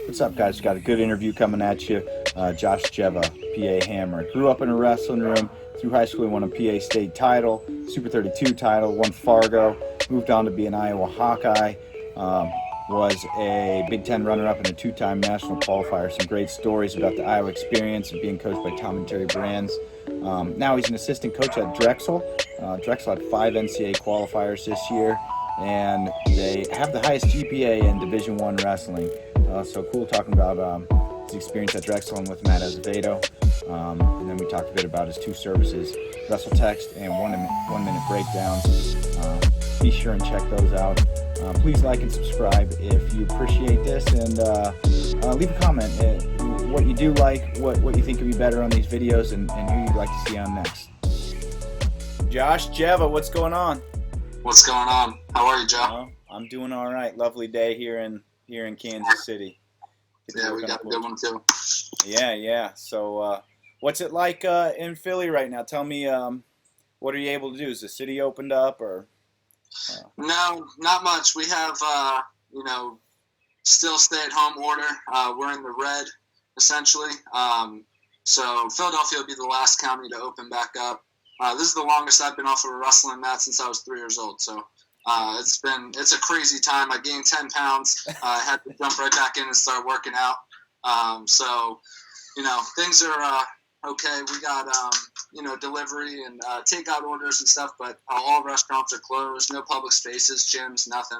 What's up, guys? Got a good interview coming at you. Josh Dziewa, PA Hammer. Grew up in a wrestling room. Through high school, he won a PA state title, Super 32 title, won Fargo, moved on to be an Iowa Hawkeye, was a Big Ten runner-up and a two-time national qualifier. Some great stories about the Iowa experience and being coached by Tom and Terry Brands. Now he's an assistant coach at Drexel. Drexel had 5 NCAA qualifiers this year, and they have the highest GPA in Division I wrestling. So cool talking about his experience at Drexel and with Matt Azevedo. And then we talked a bit about his 2 services, Wrestle Text and 1 minute breakdowns. Be sure and check those out. Please like and subscribe if you appreciate this, and leave a comment what you do like, what you think could be better on these videos, and who you'd like to see on next. Josh Dziewa, what's going on? What's going on? How are you, Joe? I'm doing all right. Lovely day here in Kansas City. Yeah, we got a good one too. Yeah. So, what's it like in Philly right now? Tell me, what are you able to do? Is the city opened up, or? No, not much. We have, still stay-at-home order. We're in the red, essentially. So Philadelphia will be the last county to open back up. This is the longest I've been off of a wrestling mat since I was 3 years old. So it's a crazy time. I gained 10 pounds. I had to jump right back in and start working out. So things are okay. We got delivery and takeout orders and stuff, but all restaurants are closed. No public spaces, gyms, nothing.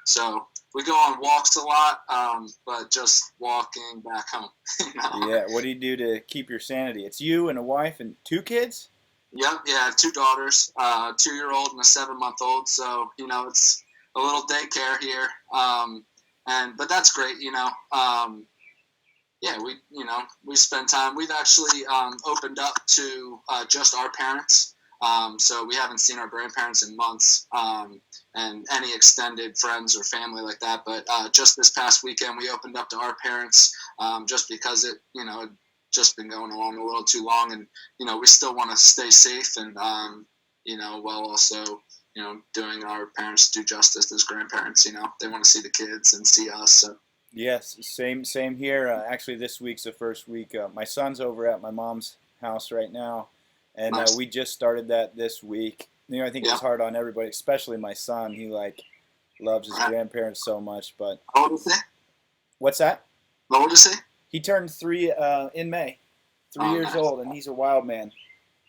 So we go on walks a lot, but just walking back home. Yeah. What do you do to keep your sanity? It's you and a wife and 2 kids? Yep. Yeah. I have 2 daughters, a 2-year-old and a 7-month-old. So, it's a little daycare here. But that's great, Yeah, we spend time. We've actually opened up to just our parents. So we haven't seen our grandparents in months, and any extended friends or family like that. But just this past weekend, we opened up to our parents, just because it had just been going along a little too long, and we still want to stay safe, and while also doing our parents due justice as grandparents. They want to see the kids and see us. So. Yes, same here. Actually, this week's the first week. My son's over at my mom's house right now, and Nice. We just started that this week. I think it's hard on everybody, especially my son. He loves his grandparents so much. But How old is he? what's that? How old is he? He turned 3 in May, 3 years Nice. old, and he's a wild man.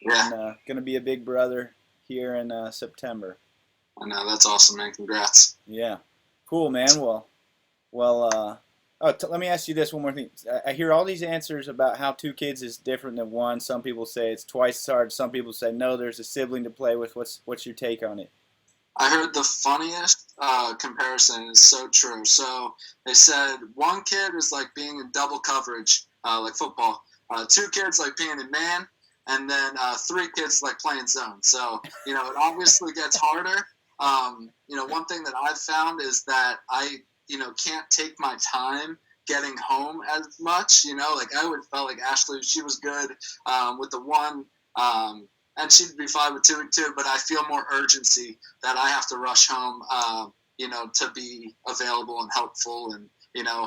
Yeah. And gonna be a big brother here in September. I know, that's awesome, man. Congrats. Yeah, cool, man. Let me ask you this one more thing. I hear all these answers about how 2 kids is different than 1. Some people say it's twice as hard. Some people say no, there's a sibling to play with. What's your take on it? I heard the funniest comparison is so true. So they said 1 kid is like being in double coverage, like football. 2 kids like being in man, and then 3 kids like playing zone. So it obviously gets harder. One thing that I've found is that I can't take my time getting home as much. Like I would felt like Ashley, she was good with the 1, and she'd be fine with 2 and 2. But I feel more urgency that I have to rush home, to be available and helpful and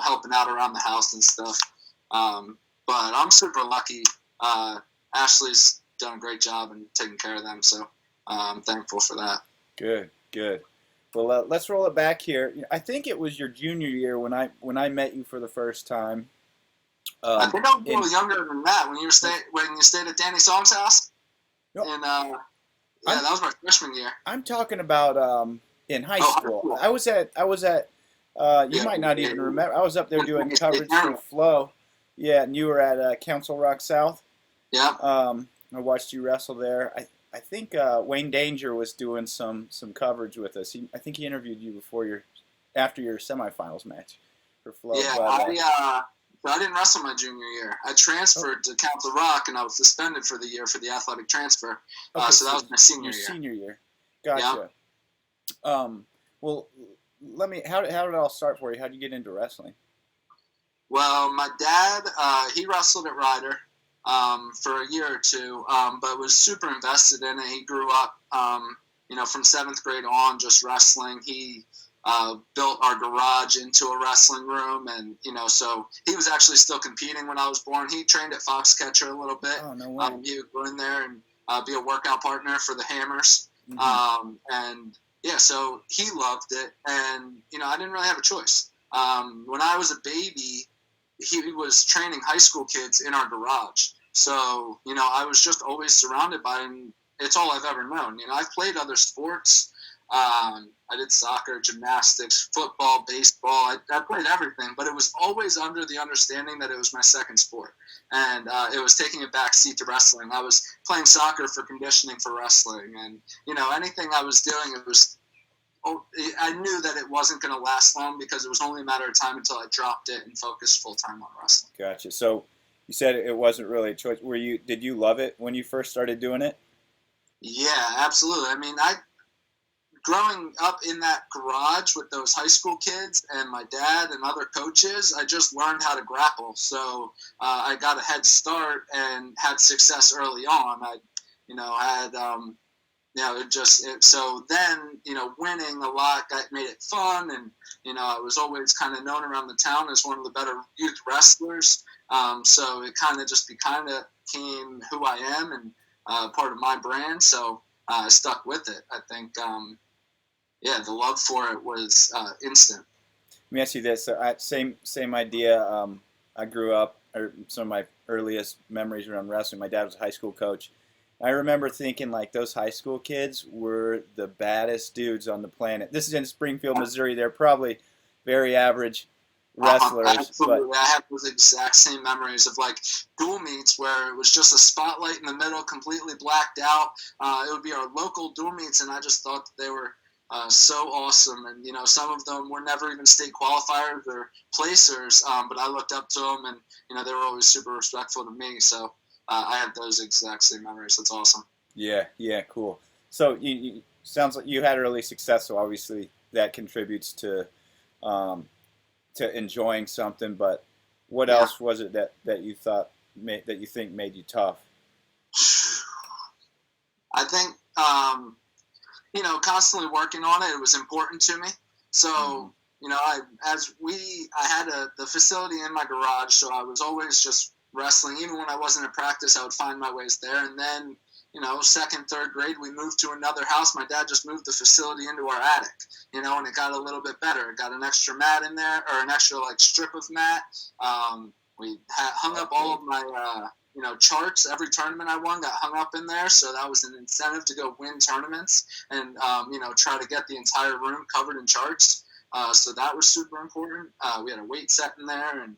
helping out around the house and stuff. But I'm super lucky. Ashley's done a great job in taking care of them, so I'm thankful for that. Good. Well, let's roll it back here. I think it was your junior year when I met you for the first time. I think I was a little younger than that when you stayed at Danny Song's house. No, And that was my freshman year. I'm talking about in high school. I was at you might not even remember. I was up there doing coverage for Flow. Yeah, and you were at Council Rock South. Yeah. I watched you wrestle there. I think Wayne Danger was doing some coverage with us. I think he interviewed you after your semifinals match for Flow. Yeah, I didn't wrestle my junior year. I transferred to Council Rock, and I was suspended for the year for the athletic transfer. Okay, so that was my senior year. Senior year, gotcha. Yeah. Well, how did it all start for you? How did you get into wrestling? Well, my dad, he wrestled at Ryder for a year or 2, but was super invested in it. He grew up, from 7th grade on, just wrestling. He built our garage into a wrestling room, and so he was actually still competing when I was born. He trained at Foxcatcher a little bit. Oh, no way. He would go in there and be a workout partner for the Hammers, and yeah, so he loved it, and I didn't really have a choice. When I was a baby, he was training high school kids in our garage, so I was just always surrounded by him. It's all I've ever known. I've played other sports. I did soccer, gymnastics, football, baseball. I played everything, but it was always under the understanding that it was my second sport. And it was taking a back seat to wrestling. I was playing soccer for conditioning for wrestling. And, anything I was doing, I knew that it wasn't going to last long because it was only a matter of time until I dropped it and focused full-time on wrestling. Gotcha. So you said it wasn't really a choice. Did you love it when you first started doing it? Yeah, absolutely. I mean, growing up in that garage with those high school kids and my dad and other coaches, I just learned how to grapple. So I got a head start and had success early on. So then, winning a lot made it fun. And, I was always kind of known around the town as one of the better youth wrestlers. So it kind of became who I am and part of my brand. So I stuck with it. I think, the love for it was instant. Let me ask you this. So same idea. I grew up, or some of my earliest memories around wrestling, my dad was a high school coach. I remember thinking, like, those high school kids were the baddest dudes on the planet. This is in Springfield, Missouri. They're probably very average wrestlers. Absolutely. I have those exact same memories of, like, dual meets where it was just a spotlight in the middle, completely blacked out. It would be our local dual meets, and I just thought that they were so awesome. And, some of them were never even state qualifiers or placers, but I looked up to them, and, they were always super respectful to me. So I have those exact same memories. That's awesome. Yeah, cool. So you sounds like you had early success, so obviously that contributes to enjoying something. But what else was it that you think made you tough? I think constantly working on it. It was important to me. So I had the facility in my garage, so I was always just wrestling. Even when I wasn't at practice, I would find my ways there. And then, second, third grade, we moved to another house. My dad just moved the facility into our attic, and it got a little bit better. It got an extra mat in there, or an extra, strip of mat. We hung up all of my, charts. Every tournament I won got hung up in there. So that was an incentive to go win tournaments and, try to get the entire room covered in charts. So that was super important. We had a weight set in there, and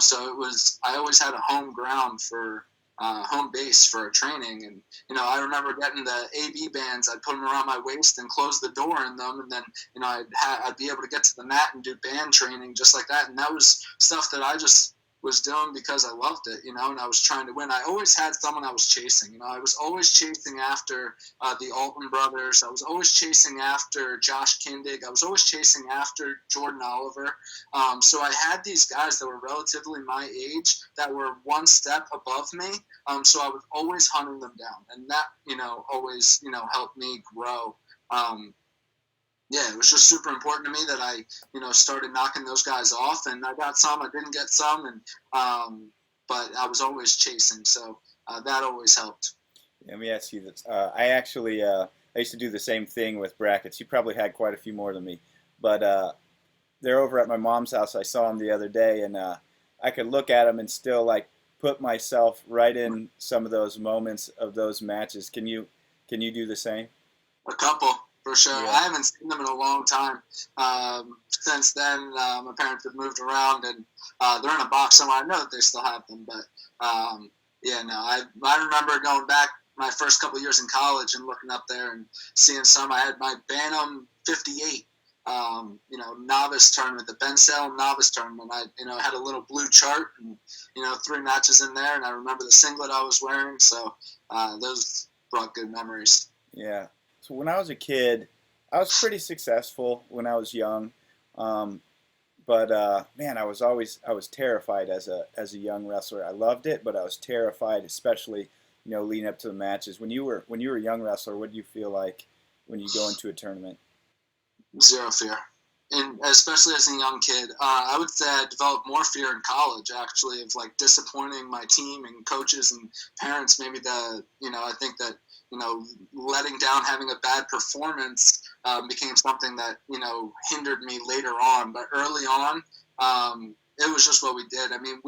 so it was, I always had a home ground for home base for training. And, I remember getting the AB bands. I'd put them around my waist and close the door in them. And then, I'd be able to get to the mat and do band training just like that. And that was stuff that I just was doing because I loved it, and I was trying to win. I always had someone I was chasing. I was always chasing after the Alton brothers. I was always chasing after Josh Kindig. I was always chasing after Jordan Oliver. So I had these guys that were relatively my age that were one step above me. So I was always hunting them down, and that, always, helped me grow. It was just super important to me that I, started knocking those guys off, and I got some, I didn't get some, and but I was always chasing, so that always helped. Let me ask you this. I used to do the same thing with brackets. You probably had quite a few more than me, but they're over at my mom's house. I saw them the other day, and I could look at them and still put myself right in some of those moments of those matches. Can you do the same? A couple. For sure. Yeah. I haven't seen them in a long time. Since then, my parents have moved around, and they're in a box somewhere. I know that they still have them, but I remember going back my first couple of years in college and looking up there and seeing some. I had my Bantam 58, novice tournament, the Ben Salem novice tournament. I, had a little blue chart and, 3 matches in there, and I remember the singlet I was wearing. So those brought good memories. Yeah. So when I was a kid, I was pretty successful when I was young, but man, I was terrified as a young wrestler. I loved it, but I was terrified, especially leading up to the matches. When you were a young wrestler, what did you feel like when you go into a tournament? Zero fear. And especially as a young kid, I would say I developed more fear in college, actually, of like disappointing my team and coaches and parents. Maybe I think that, letting down, having a bad performance became something that, hindered me later on. But early on, it was just what we did. I mean,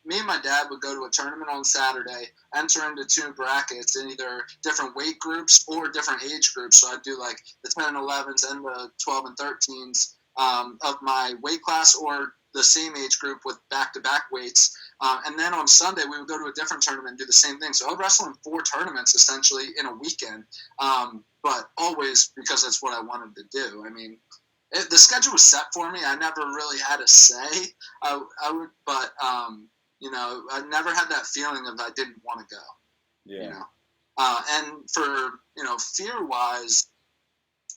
me and my dad would go to a tournament on Saturday, enter into two brackets in either different weight groups or different age groups. So I'd do like the 10 and 11s and the 12 and 13s of my weight class, or the same age group with back-to-back weights. And then on Sunday, we would go to a different tournament and do the same thing. So I would wrestle in 4 tournaments essentially in a weekend, but always because that's what I wanted to do. I mean, the schedule was set for me. I never really had a say. I would, but I never had that feeling of I didn't want to go. Yeah. And for fear wise,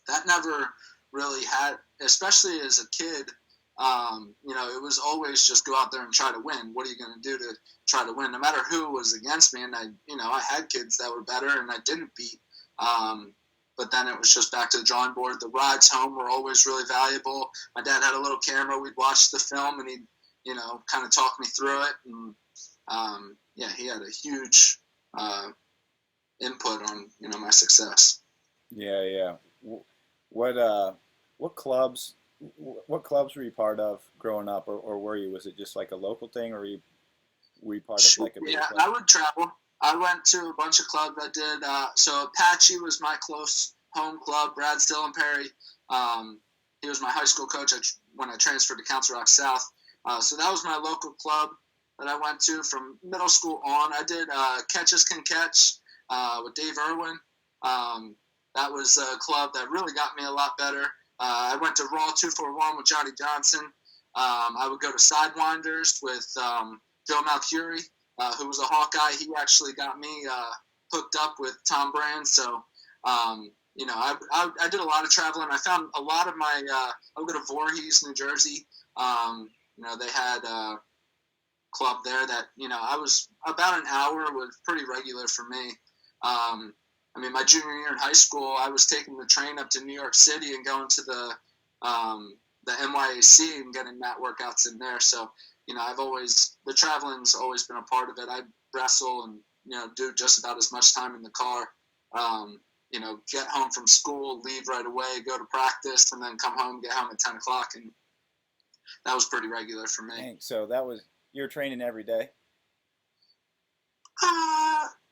that never really had, especially as a kid. It was always just go out there and try to win. What are you going to do to try to win? No matter who was against me, and I had kids that were better and I didn't beat. But then it was just back to the drawing board. The rides home were always really valuable. My dad had a little camera. We'd watch the film, and he'd, kind of talk me through it. And, he had a huge input on, my success. Yeah. What clubs were you part of growing up, or were you? Was it just like a local thing, or were you part of like a big club? I would travel. I went to a bunch of clubs. I did. So Apache was my close home club. Brad Stillenperry, he was my high school coach when I transferred to Council Rock South. So that was my local club that I went to from middle school on. I did Catches Can Catch with Dave Irwin. That was a club that really got me a lot better. I went to Raw 241 with Johnny Johnson. I would go to Sidewinders with Joe Malcurie, who was a Hawkeye. He actually got me hooked up with Tom Brand. So, I did a lot of traveling. I found a lot of my I would go to Voorhees, New Jersey. They had a club there that, I was about an hour was pretty regular for me. My junior year in high school, I was taking the train up to New York City and going to the NYAC and getting mat workouts in there. So, the traveling's always been a part of it. I wrestle and, do just about as much time in the car. Get home from school, leave right away, go to practice, and then come home, get home at 10 o'clock. And that was pretty regular for me. Dang, so you were training every day?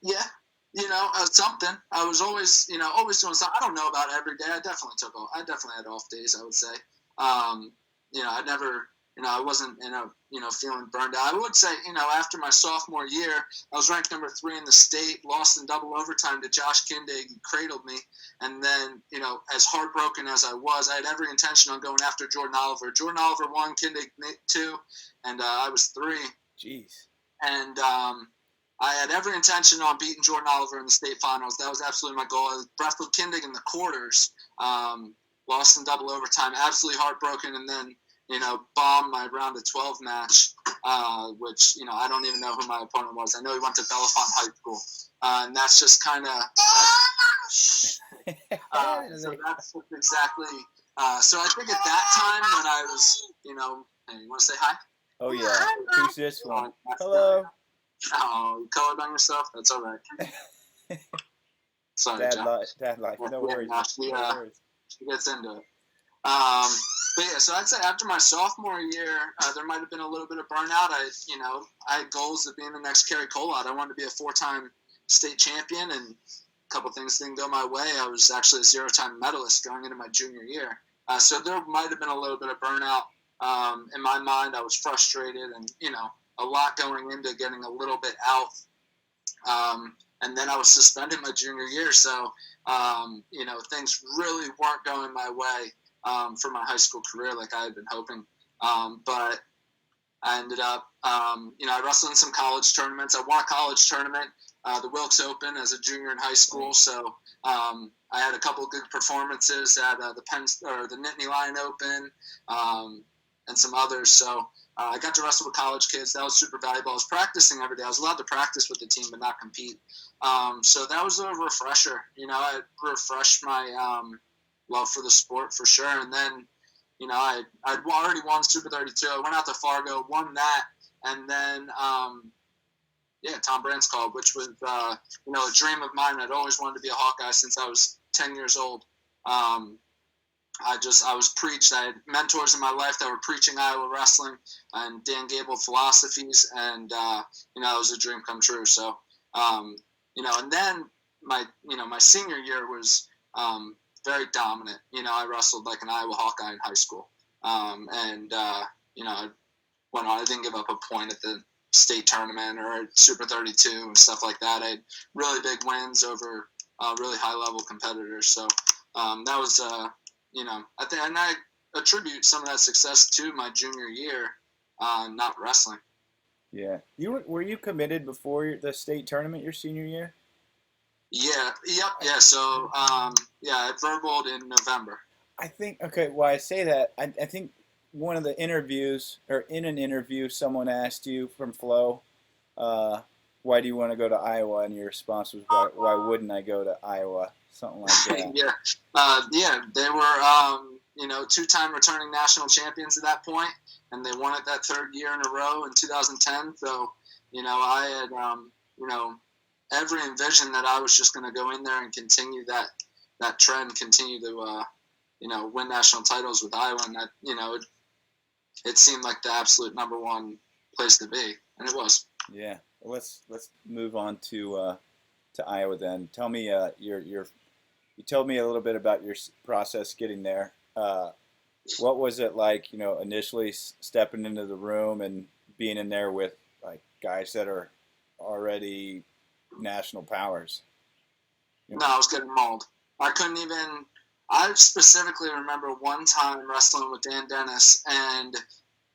Yeah. Something. I was always doing something. I don't know about every day. I definitely had off days, I would say. I never, I wasn't, feeling burned out. I would say, after my sophomore year, I was ranked number 3 in the state, lost in double overtime to Josh Kindig. He cradled me. And then, as heartbroken as I was, I had every intention on going after Jordan Oliver. Jordan Oliver 1, Kindig 2, and I was 3. Jeez. And, I had every intention on beating Jordan Oliver in the state finals. That was absolutely my goal. I wrestled Kindig in the quarters, lost in double overtime, absolutely heartbroken, and then, bombed my round of 12 match, which, I don't even know who my opponent was. I know he went to Bellefonte High School, and that's just kind of so that's exactly so I think at that time when I was, hey, you want to say hi? Oh, yeah. Who's this one? Hello. Oh, you colored on yourself? That's all right. Sorry, Dad life. No worries. She gets into it. But yeah, so I'd say after my sophomore year, there might have been a little bit of burnout. I had goals of being the next Kerry Colott. I wanted to be a 4-time state champion, and a couple things didn't go my way. I was actually a 0-time medalist going into my junior year. So there might have been a little bit of burnout. In my mind, I was frustrated and, a lot going into getting a little bit out. And then I was suspended my junior year. So, things really weren't going my way for my high school career like I had been hoping. But I ended up, I wrestled in some college tournaments. I won a college tournament, the Wilkes Open as a junior in high school. So I had a couple of good performances at the Nittany Lion Open and some others. So I got to wrestle with college kids. That was super valuable. I was practicing every day. I was allowed to practice with the team but not compete. So that was a refresher. I refreshed my love for the sport for sure. And then, I'd already won Super 32. I went out to Fargo, won that, and then Tom Brandt's called, which was a dream of mine. I'd always wanted to be a Hawkeye since I was 10 years old. I was preached. I had mentors in my life that were preaching Iowa wrestling and Dan Gable philosophies, and it was a dream come true. So, and then my senior year was very dominant. I wrestled like an Iowa Hawkeye in high school, I didn't give up a point at the state tournament or at Super 32 and stuff like that. I had really big wins over really high level competitors. So that was and I attribute some of that success to my junior year, not wrestling. Yeah. Were you committed before the state tournament your senior year? Yeah. Yep. Yeah. So I verbaled in November. I think Why I say that, I think one of the interviews, or in an interview, someone asked you from Flow, why do you want to go to Iowa? And your response was, why wouldn't I go to Iowa? Something like that. They were, two-time returning national champions at that point, and they won it that third year in a row in 2010. So, I had, ever envisioned that I was just going to go in there and continue that trend, continue to, win national titles with Iowa, and that, it seemed like the absolute number one place to be, and it was. Yeah. Let's move on to Iowa then. Tell me you told me a little bit about your process getting there. What was it like, initially stepping into the room and being in there with like guys that are already national powers? No, I was getting mauled. I specifically remember one time wrestling with Dan Dennis, and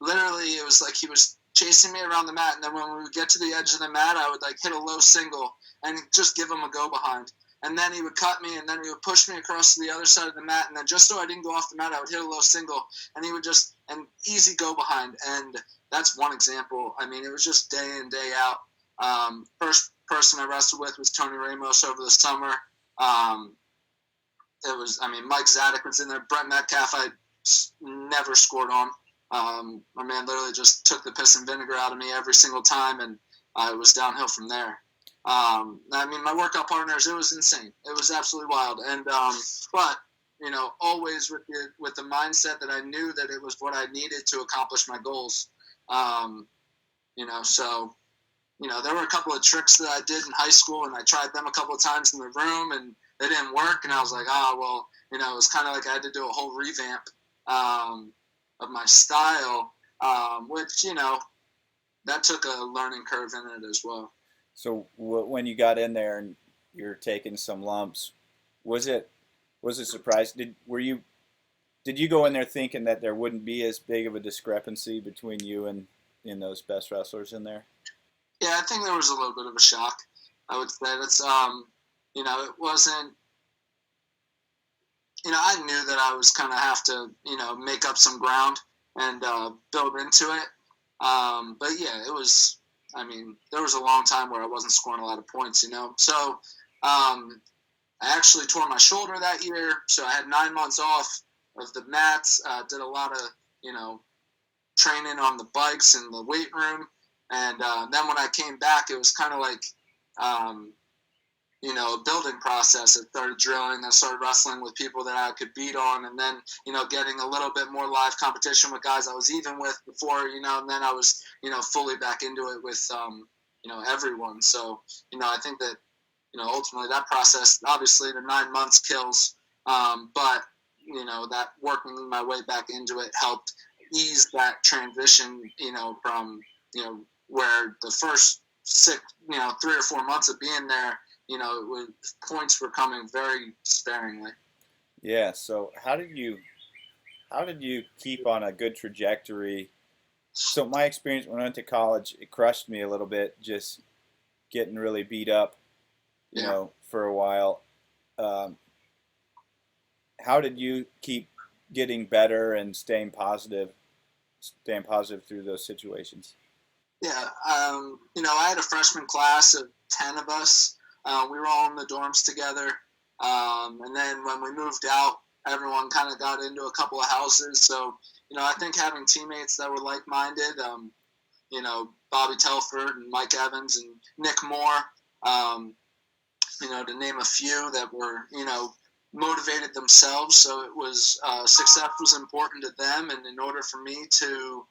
literally it was like he was chasing me around the mat, and then when we would get to the edge of the mat, I would like hit a low single and just give him a go behind. And then he would cut me, and then he would push me across to the other side of the mat, and then just so I didn't go off the mat, I would hit a low single, and he would just an easy go behind. And that's one example. I mean, it was just day in, day out. First person I wrestled with was Tony Ramos over the summer. Mike Zadek was in there. Brent Metcalf I never scored on. My man literally just took the piss and vinegar out of me every single time, and it was downhill from there. My workout partners, it was insane. It was absolutely wild. And but always with the mindset that I knew that it was what I needed to accomplish my goals. There were a couple of tricks that I did in high school, and I tried them a couple of times in the room, and they didn't work. And I was like, it was kind of like I had to do a whole revamp of my style, which that took a learning curve in it as well. So when you got in there and you're taking some lumps, was it a surprise? Did you go in there thinking that there wouldn't be as big of a discrepancy between you and those best wrestlers in there? Yeah, I think there was a little bit of a shock. I would say that's it wasn't. I knew that I was kind of have to make up some ground and build into it. But yeah, it was. There was a long time where I wasn't scoring a lot of points, So I actually tore my shoulder that year, so I had 9 months off of the mats. Did a lot of, training on the bikes in the weight room. And then when I came back, it was kind of like, a building process. I started drilling. I started wrestling with people that I could beat on, and then, getting a little bit more live competition with guys I was even with before, and then I was, fully back into it with, everyone. So, I think that, ultimately that process, obviously the 9 months kills, but, that working my way back into it helped ease that transition, from, where the first 3 or 4 months of being there, points were coming very sparingly. Yeah. So how did you keep on a good trajectory? So my experience when I went to college, it crushed me a little bit, just getting really beat up, for a while. How did you keep getting better and staying positive through those situations? Yeah. I had a freshman class of 10 of us. We were all in the dorms together. And then when we moved out everyone kind of got into a couple of houses. So, I think having teammates that were like-minded, Bobby Telford and Mike Evans and Nick Moore, to name a few that were, motivated themselves. So it was success was important to them, and in order for me to,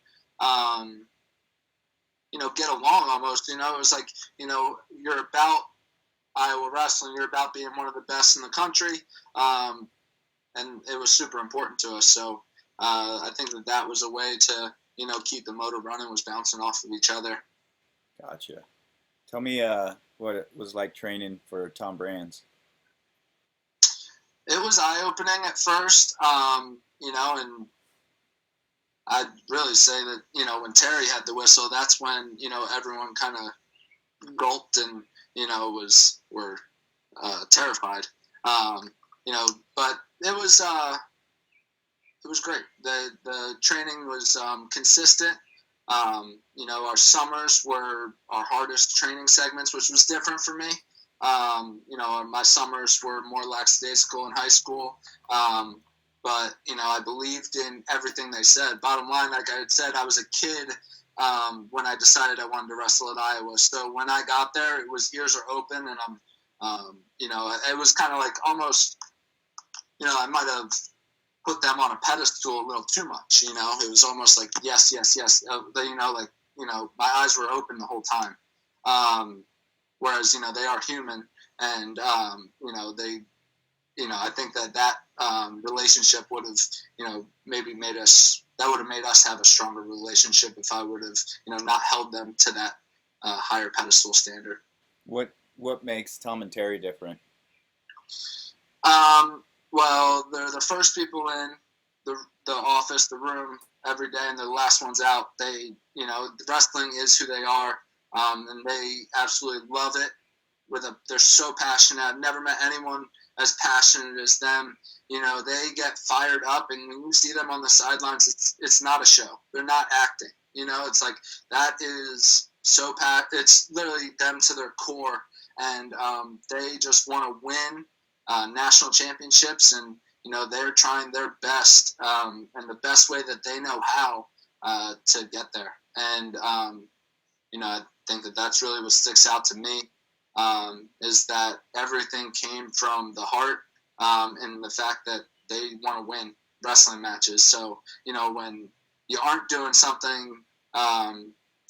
get along almost, it was like, you're about Iowa wrestling, you're about being one of the best in the country, and it was super important to us. So I think that was a way to, keep the motor running, was bouncing off of each other. Gotcha. Tell me what it was like training for Tom Brands. It was eye-opening at first, and I'd really say that, when Terry had the whistle, that's when, everyone kind of gulped and, were terrified. But it was great. The training was consistent. Our summers were our hardest training segments, which was different for me. My summers were more lackadaisical in high school. But, I believed in everything they said. Bottom line, like I had said, I was a kid when I decided I wanted to wrestle at Iowa. So when I got there, it was ears are open, and it was kind of like almost, I might have put them on a pedestal a little too much. It was almost like, yes, yes, yes. My eyes were open the whole time. Whereas, they are human, and, they, I think that relationship would have, maybe would have made us have a stronger relationship if I would have, not held them to that higher pedestal standard. What makes Tom and Terry different? Well, they're the first people in the office, the room every day, and they're the last ones out. They, wrestling is who they are, and they absolutely love it. They're so passionate. I've never met anyone as passionate as them. They get fired up, and when you see them on the sidelines, it's not a show. They're not acting. It's like that is so it's literally them to their core, and they just want to win national championships, and they're trying their best, and the best way that they know how to get there. And I think that's really what sticks out to me. Is that everything came from the heart, and the fact that they want to win wrestling matches. So, when you aren't doing something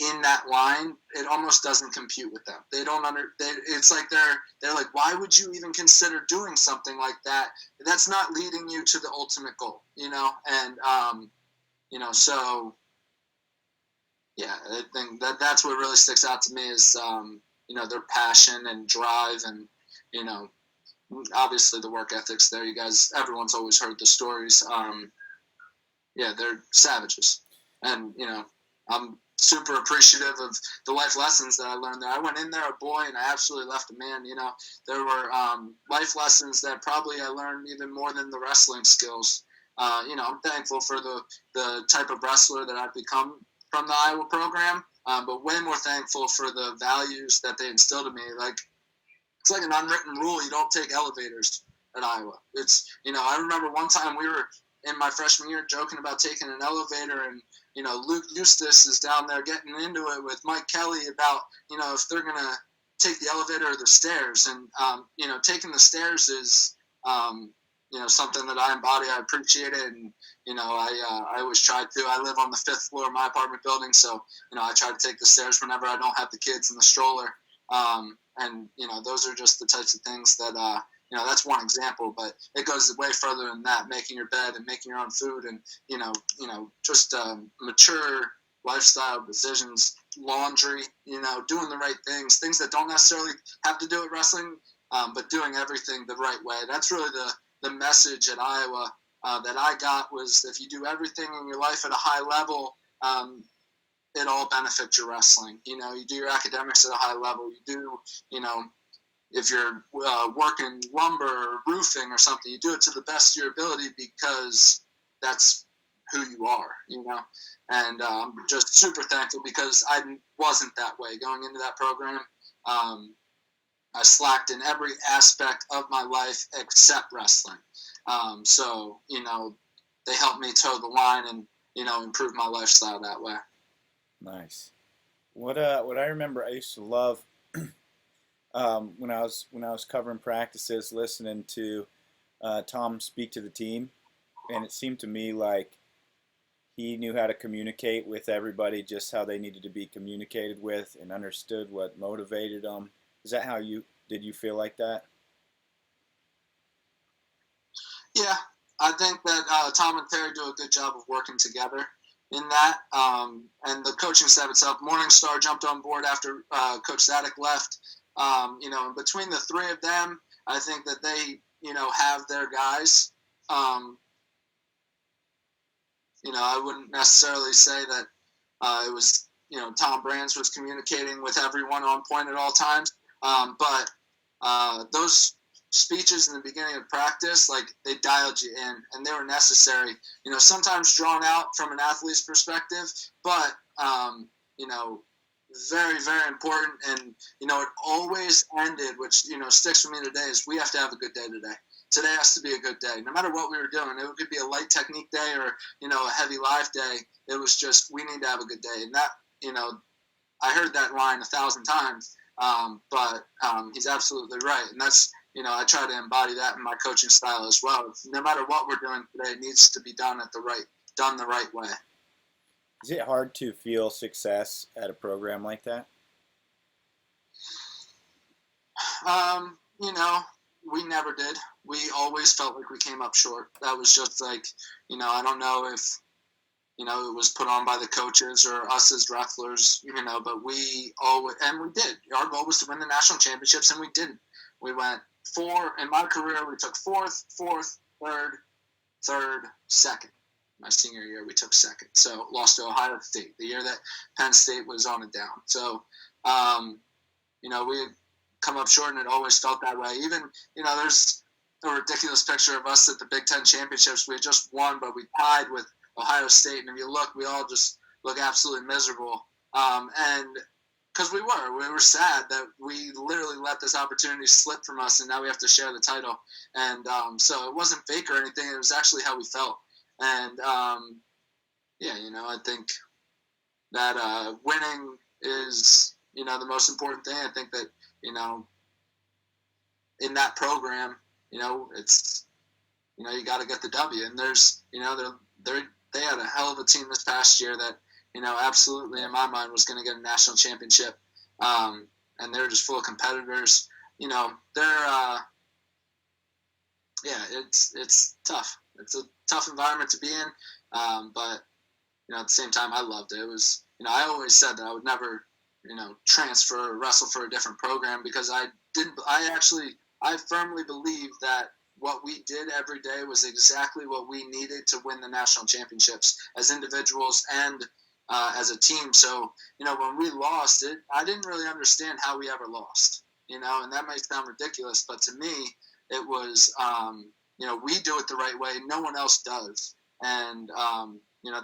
in that line, it almost doesn't compute with them. They don't it's like they're like, why would you even consider doing something like that? That's not leading you to the ultimate goal, and, so, yeah, I think that's what really sticks out to me is, their passion and drive, and, obviously the work ethics there. You guys, everyone's always heard the stories. They're savages. And, I'm super appreciative of the life lessons that I learned there. I went in there a boy, and I absolutely left a man. There were life lessons that probably I learned even more than the wrestling skills. I'm thankful for the type of wrestler that I've become from the Iowa program. But way more thankful for the values that they instilled in me. Like, it's like an unwritten rule. You don't take elevators at Iowa. It's, I remember one time we were in my freshman year joking about taking an elevator, and, Luke Eustace is down there getting into it with Mike Kelly about, if they're going to take the elevator or the stairs. And, taking the stairs is, something that I embody. I appreciate it. And, I always try to. I live on the 5th floor of my apartment building, so, I try to take the stairs whenever I don't have the kids in the stroller. And, those are just the types of things that, that's one example, but it goes way further than that, making your bed and making your own food and, just mature lifestyle decisions, laundry, doing the right things that don't necessarily have to do with wrestling, but doing everything the right way. That's really the message at Iowa that I got was, if you do everything in your life at a high level, it all benefits your wrestling. You do your academics at a high level. You do, if you're working lumber or roofing or something, you do it to the best of your ability because that's who you are, And I'm just super thankful because I wasn't that way going into that program. I slacked in every aspect of my life except wrestling. So, they helped me toe the line and, improve my lifestyle that way. Nice. What I remember, I used to love when I was covering practices, listening to Tom speak to the team, and it seemed to me like he knew how to communicate with everybody, just how they needed to be communicated with, and understood what motivated them. Is that how you feel like that? Yeah, I think that Tom and Terry do a good job of working together in that. And the coaching staff itself, Morningstar jumped on board after Coach Zadek left. And between the three of them, I think that they, have their guys. I wouldn't necessarily say that it was, Tom Brands was communicating with everyone on point at all times. But those speeches in the beginning of practice, like, they dialed you in, and they were necessary. Sometimes drawn out from an athlete's perspective, but very, very important. And it always ended, which sticks with me today, is we have to have a good day today. Today has to be a good day, no matter what we were doing. It could be a light technique day or a heavy live day. It was just, we need to have a good day, and that I heard that line 1,000 times. But he's absolutely right, and that's I try to embody that in my coaching style as well. No matter what we're doing today, it needs to be done the right way. Is it hard to feel success at a program like that? We never did. We always felt like we came up short. That was just like, I don't know if, it was put on by the coaches or us as wrestlers, but we always, and we did. Our goal was to win the national championships, and we didn't. We went in my career, we took fourth, third, second. My senior year, we took second. So lost to Ohio State, the year that Penn State was on and down. So, we had come up short, and it always felt that way. Even, there's a ridiculous picture of us at the Big Ten Championships. We had just won, but we tied with Ohio State. And if you look, we all just look absolutely miserable. And because we were sad that we literally let this opportunity slip from us, and now we have to share the title. And so it wasn't fake or anything. It was actually how we felt. And, I think that winning is, the most important thing. I think that, in that program, it's, you got to get the W. And there's, they had a hell of a team this past year that, absolutely in my mind was going to get a national championship. And they're just full of competitors. It's tough. It's a tough environment to be in. But, at the same time, I loved it. It was, I always said that I would never, transfer or wrestle for a different program, because I firmly believe that what we did every day was exactly what we needed to win the national championships as individuals and as a team. So, when we lost it, I didn't really understand how we ever lost, and that might sound ridiculous, but to me, it was, we do it the right way. No one else does. And,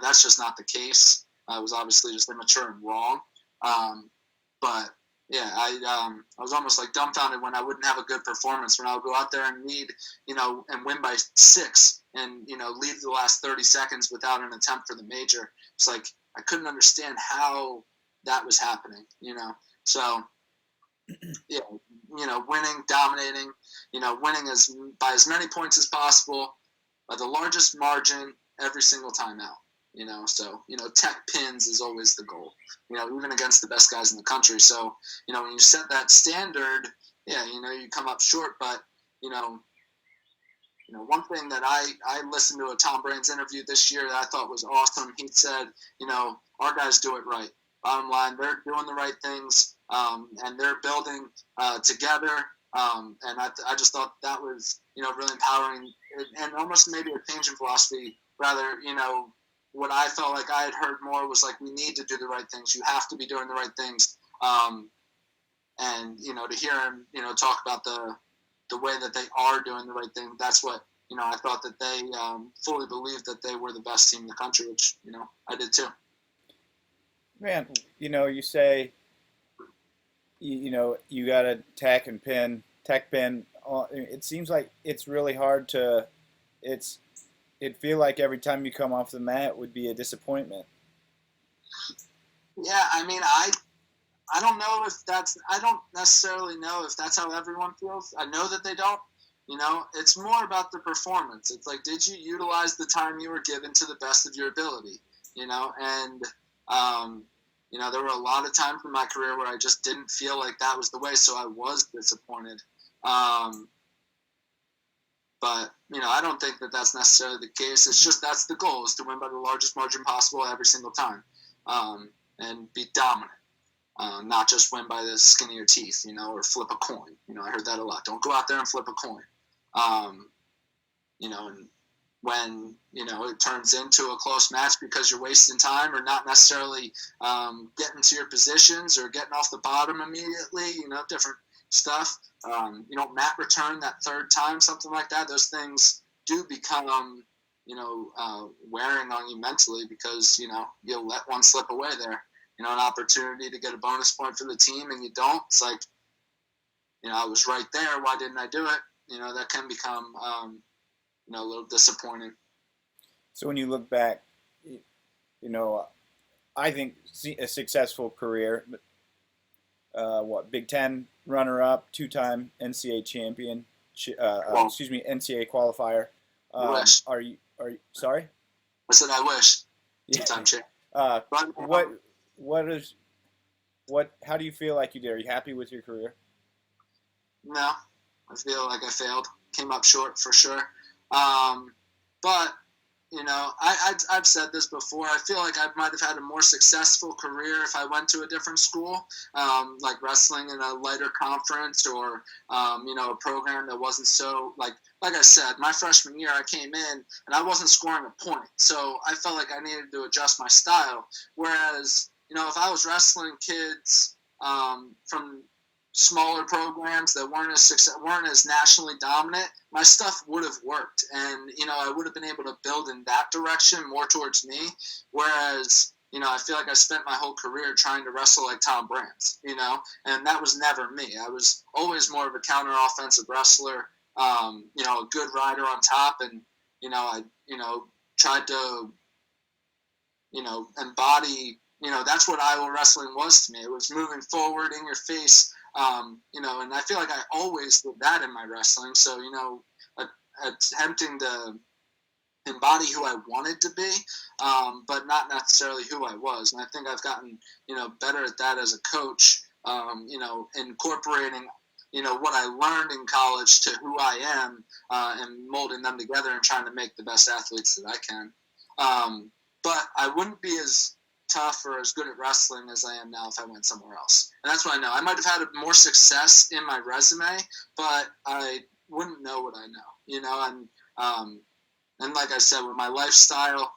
that's just not the case. I was obviously just immature and wrong. But yeah, I was almost like dumbfounded when I wouldn't have a good performance, when I would go out there and lead, and win by 6 and, leave the last 30 seconds without an attempt for the major. It's like, I couldn't understand how that was happening, So, yeah, winning, dominating, winning by as many points as possible, by the largest margin every single time out. So, tech pins is always the goal, even against the best guys in the country. So, when you set that standard, yeah, you come up short. But, one thing that I listened to a Tom Brands interview this year that I thought was awesome. He said, our guys do it right. Bottom line, they're doing the right things, and they're building together. And I just thought that was, really empowering, and almost maybe a change in philosophy. Rather, what I felt like I had heard more was like, we need to do the right things. You have to be doing the right things. And, to hear him, talk about the way that they are doing the right thing, that's what, I thought that they fully believed that they were the best team in the country, which, I did too. Man, you say, you got to tech pin. It seems like it's really hard to it'd feel like every time you come off the mat would be a disappointment. Yeah, I mean, I don't know if that's, I don't necessarily know if that's how everyone feels. I know that they don't. It's more about the performance. It's like, did you utilize the time you were given to the best of your ability? And there were a lot of times in my career where I just didn't feel like that was the way, so I was disappointed. But I don't think that that's necessarily the case. It's just that's the goal, is to win by the largest margin possible every single time, and be dominant. Not just win by the skin of your teeth, or flip a coin. I heard that a lot. Don't go out there and flip a coin. And when, it turns into a close match because you're wasting time or not necessarily getting to your positions or getting off the bottom immediately, different stuff. Mat return that third time, something like that. Those things do become, wearing on you mentally because, you'll let one slip away there. An opportunity to get a bonus point for the team and you don't. It's like, I was right there. Why didn't I do it? That can become, a little disappointing. So when you look back, I think a successful career, Big Ten runner-up, two-time NCAA champion, NCAA qualifier. Wish. Are you sorry? I said I wish. Two-time champ. How do you feel like you did? Are you happy with your career? No, I feel like I failed. Came up short for sure. But I've said this before. I feel like I might have had a more successful career if I went to a different school, like wrestling in a lighter conference or, a program that wasn't so like I said, my freshman year I came in and I wasn't scoring a point. So I felt like I needed to adjust my style. Whereas, if I was wrestling kids from smaller programs that weren't as nationally dominant, my stuff would have worked, and I would have been able to build in that direction more towards me. Whereas I feel like I spent my whole career trying to wrestle like Tom Brands, and that was never me. I was always more of a counter offensive wrestler, a good rider on top, and I tried to embody. That's what Iowa wrestling was to me. It was moving forward, in your face. And I feel like I always did that in my wrestling. So, attempting to embody who I wanted to be, but not necessarily who I was. And I think I've gotten, better at that as a coach, incorporating, what I learned in college to who I am, and molding them together and trying to make the best athletes that I can. But I wouldn't be as tough or as good at wrestling as I am now if I went somewhere else. And that's what I know. I might have had more success in my resume, but I wouldn't know what I know, and like I said, with my lifestyle,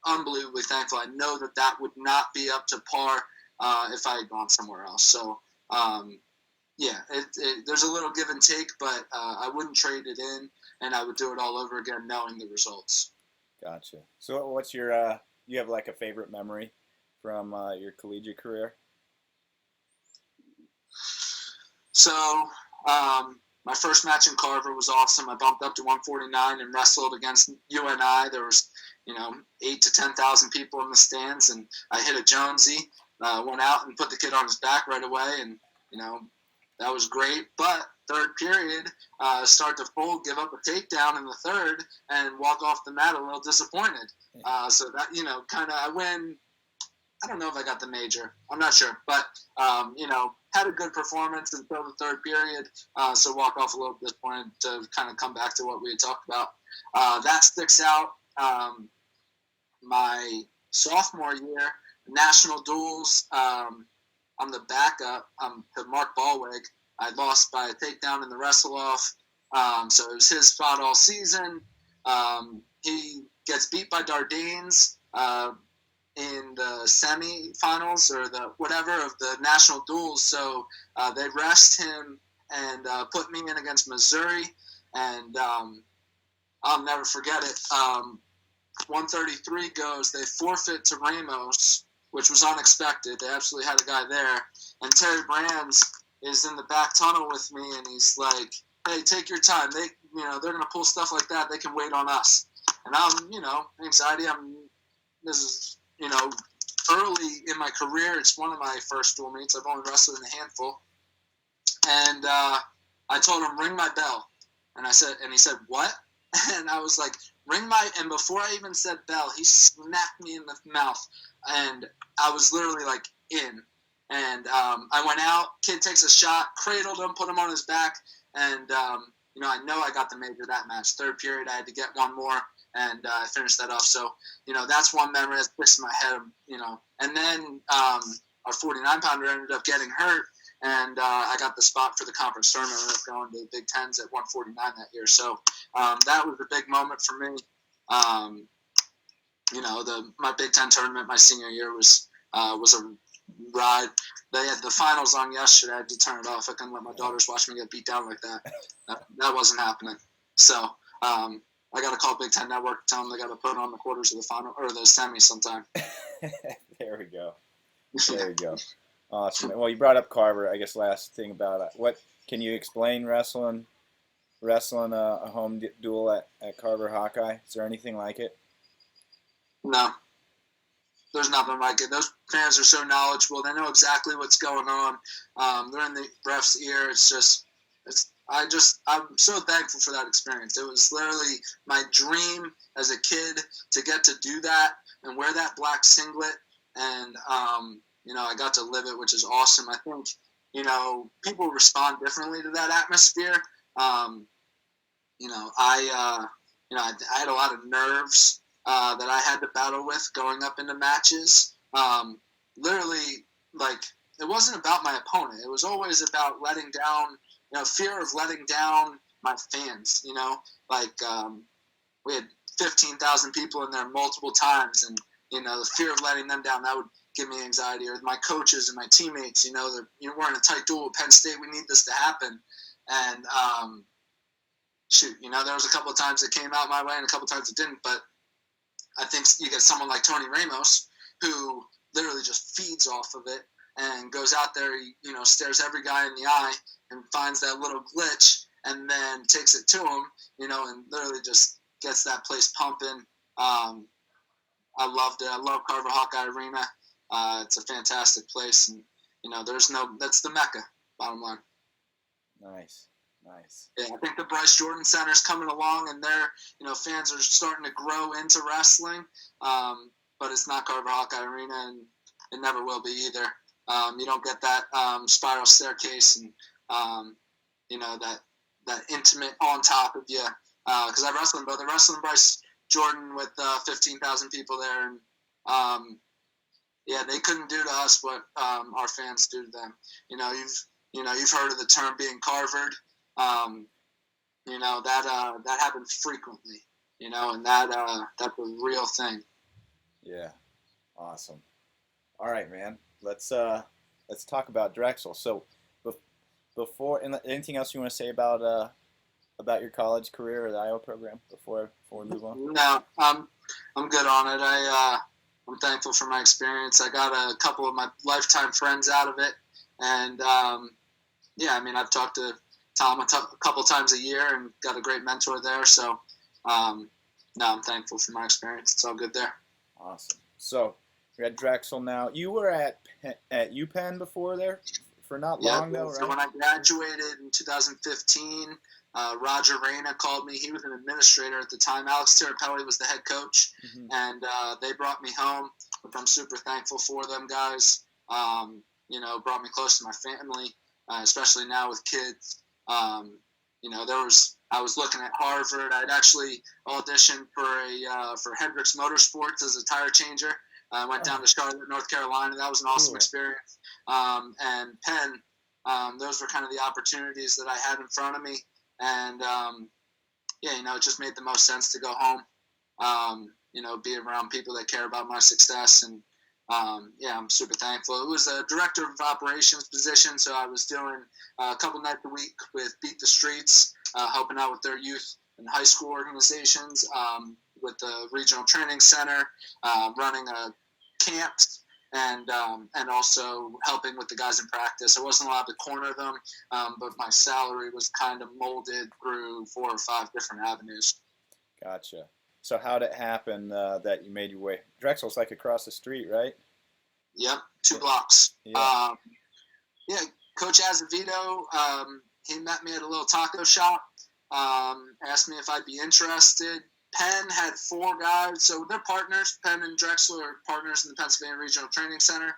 unbelievably thankful. I know that would not be up to par if I had gone somewhere else. So, there's a little give and take, but I wouldn't trade it in, and I would do it all over again knowing the results. Gotcha. So what's your you have like a favorite memory from your collegiate career? So, my first match in Carver was awesome. I bumped up to 149 and wrestled against UNI. There was, 8,000 to 10,000 people in the stands, and I hit a Jonesy, went out and put the kid on his back right away, and, that was great. But third period, start to fold, give up a takedown in the third, and walk off the mat a little disappointed. So that, kind of, I win. I don't know if I got the major. I'm not sure. But, had a good performance until the third period. So walk off a little disappointed to kind of come back to what we had talked about. That sticks out. My sophomore year, national duels, I'm the backup to Mark Ballweg. I lost by a takedown in the wrestle-off. So it was his spot all season. He gets beat by Dardanes in the semifinals or the whatever of the national duels. So they rest him and put me in against Missouri. And I'll never forget it. 133 goes. They forfeit to Ramos, which was unexpected. They absolutely had a guy there. And Terry Brands is in the back tunnel with me, and he's like, hey, take your time. they're going to pull stuff like that. They can wait on us. And anxiety. This is, early in my career. It's one of my first dual meets. I've only wrestled in a handful. And I told him, ring my bell. And he said, what? And I was like, and before I even said bell, he smacked me in the mouth. And I was literally like in. And I went out, kid takes a shot, cradled him, put him on his back. And, I know I got the major that match. Third period, I had to get one more. And I finished that off. So, that's one memory that's sticks in my head, And then our 49-pounder ended up getting hurt. And I got the spot for the conference tournament. I ended up going to the Big Tens at 149 that year. So that was a big moment for me. My Big Ten tournament my senior year was a ride. They had the finals on yesterday. I had to turn it off. I couldn't let my daughters watch me get beat down like that. That wasn't happening. So I got to call Big Ten Network, tell them they got to put on the quarters of the final or the semis sometime. There we go. There we go. Awesome. Well, you brought up Carver. I guess last thing about it. What can you explain wrestling a home duel at Carver Hawkeye? Is there anything like it? No. There's nothing like it. Those fans are so knowledgeable. They know exactly what's going on. They're in the ref's ear. I'm so thankful for that experience. It was literally my dream as a kid to get to do that and wear that black singlet. And, I got to live it, which is awesome. I think, people respond differently to that atmosphere. I had a lot of nerves that I had to battle with going up into matches. Literally, it wasn't about my opponent. It was always about letting down, fear of letting down my fans. We had 15,000 people in there multiple times, and the fear of letting them down, that would give me anxiety. Or my coaches and my teammates, we're in a tight duel with Penn State. We need this to happen. And there was a couple of times it came out my way and a couple of times it didn't. But I think you get someone like Tony Ramos who literally just feeds off of it and goes out there, stares every guy in the eye and finds that little glitch and then takes it to him, and literally just gets that place pumping. I loved it. I love Carver Hawkeye Arena. It's a fantastic place, and that's the Mecca. Bottom line. Nice. Yeah, I think the Bryce Jordan Center's coming along, and their fans are starting to grow into wrestling. But it's not Carver Hawkeye Arena, and it never will be either. You don't get that spiral staircase and that intimate on top of you. Because I wrestled Bryce Jordan with 15,000 people there, and they couldn't do to us what our fans do to them. You've heard of the term being carvered. That happens frequently. And that's a real thing. Yeah, awesome. All right, man. Let's talk about Drexel. So, before anything else you want to say about your college career or the Iowa program before we move on? No, I'm good on it. I'm thankful for my experience. I got a couple of my lifetime friends out of it, and I've talked to Tom a couple times a year and got a great mentor there. So, I'm thankful for my experience. It's all good there. Awesome. So you're at Drexel now. You were at UPenn before there for not long though, right? So when I graduated in 2015, Roger Reyna called me. He was an administrator at the time. Alex Tirapelli was the head coach, and they brought me home, which I'm super thankful for them guys. Brought me close to my family, especially now with kids. I was looking at Harvard. I'd actually auditioned for Hendricks Motorsports as a tire changer. I went down to Charlotte, North Carolina. That was an awesome experience. And Penn, those were kind of the opportunities that I had in front of me. And, it just made the most sense to go home, be around people that care about my success. And, I'm super thankful. It was a director of operations position, so I was doing a couple nights a week with Beat the Streets, helping out with their youth and high school organizations, with the regional training center, running camps, and also helping with the guys in practice. I wasn't allowed to corner them, but my salary was kind of molded through 4 or 5 different avenues. Gotcha. So how did it happen that you made your way? Drexel's like across the street, right? Yep, 2 blocks. Yeah. Yeah, Coach Azevedo, he met me at a little taco shop, asked me if I'd be interested. Penn had 4 guys, so they're partners. Penn and Drexel are partners in the Pennsylvania Regional Training Center.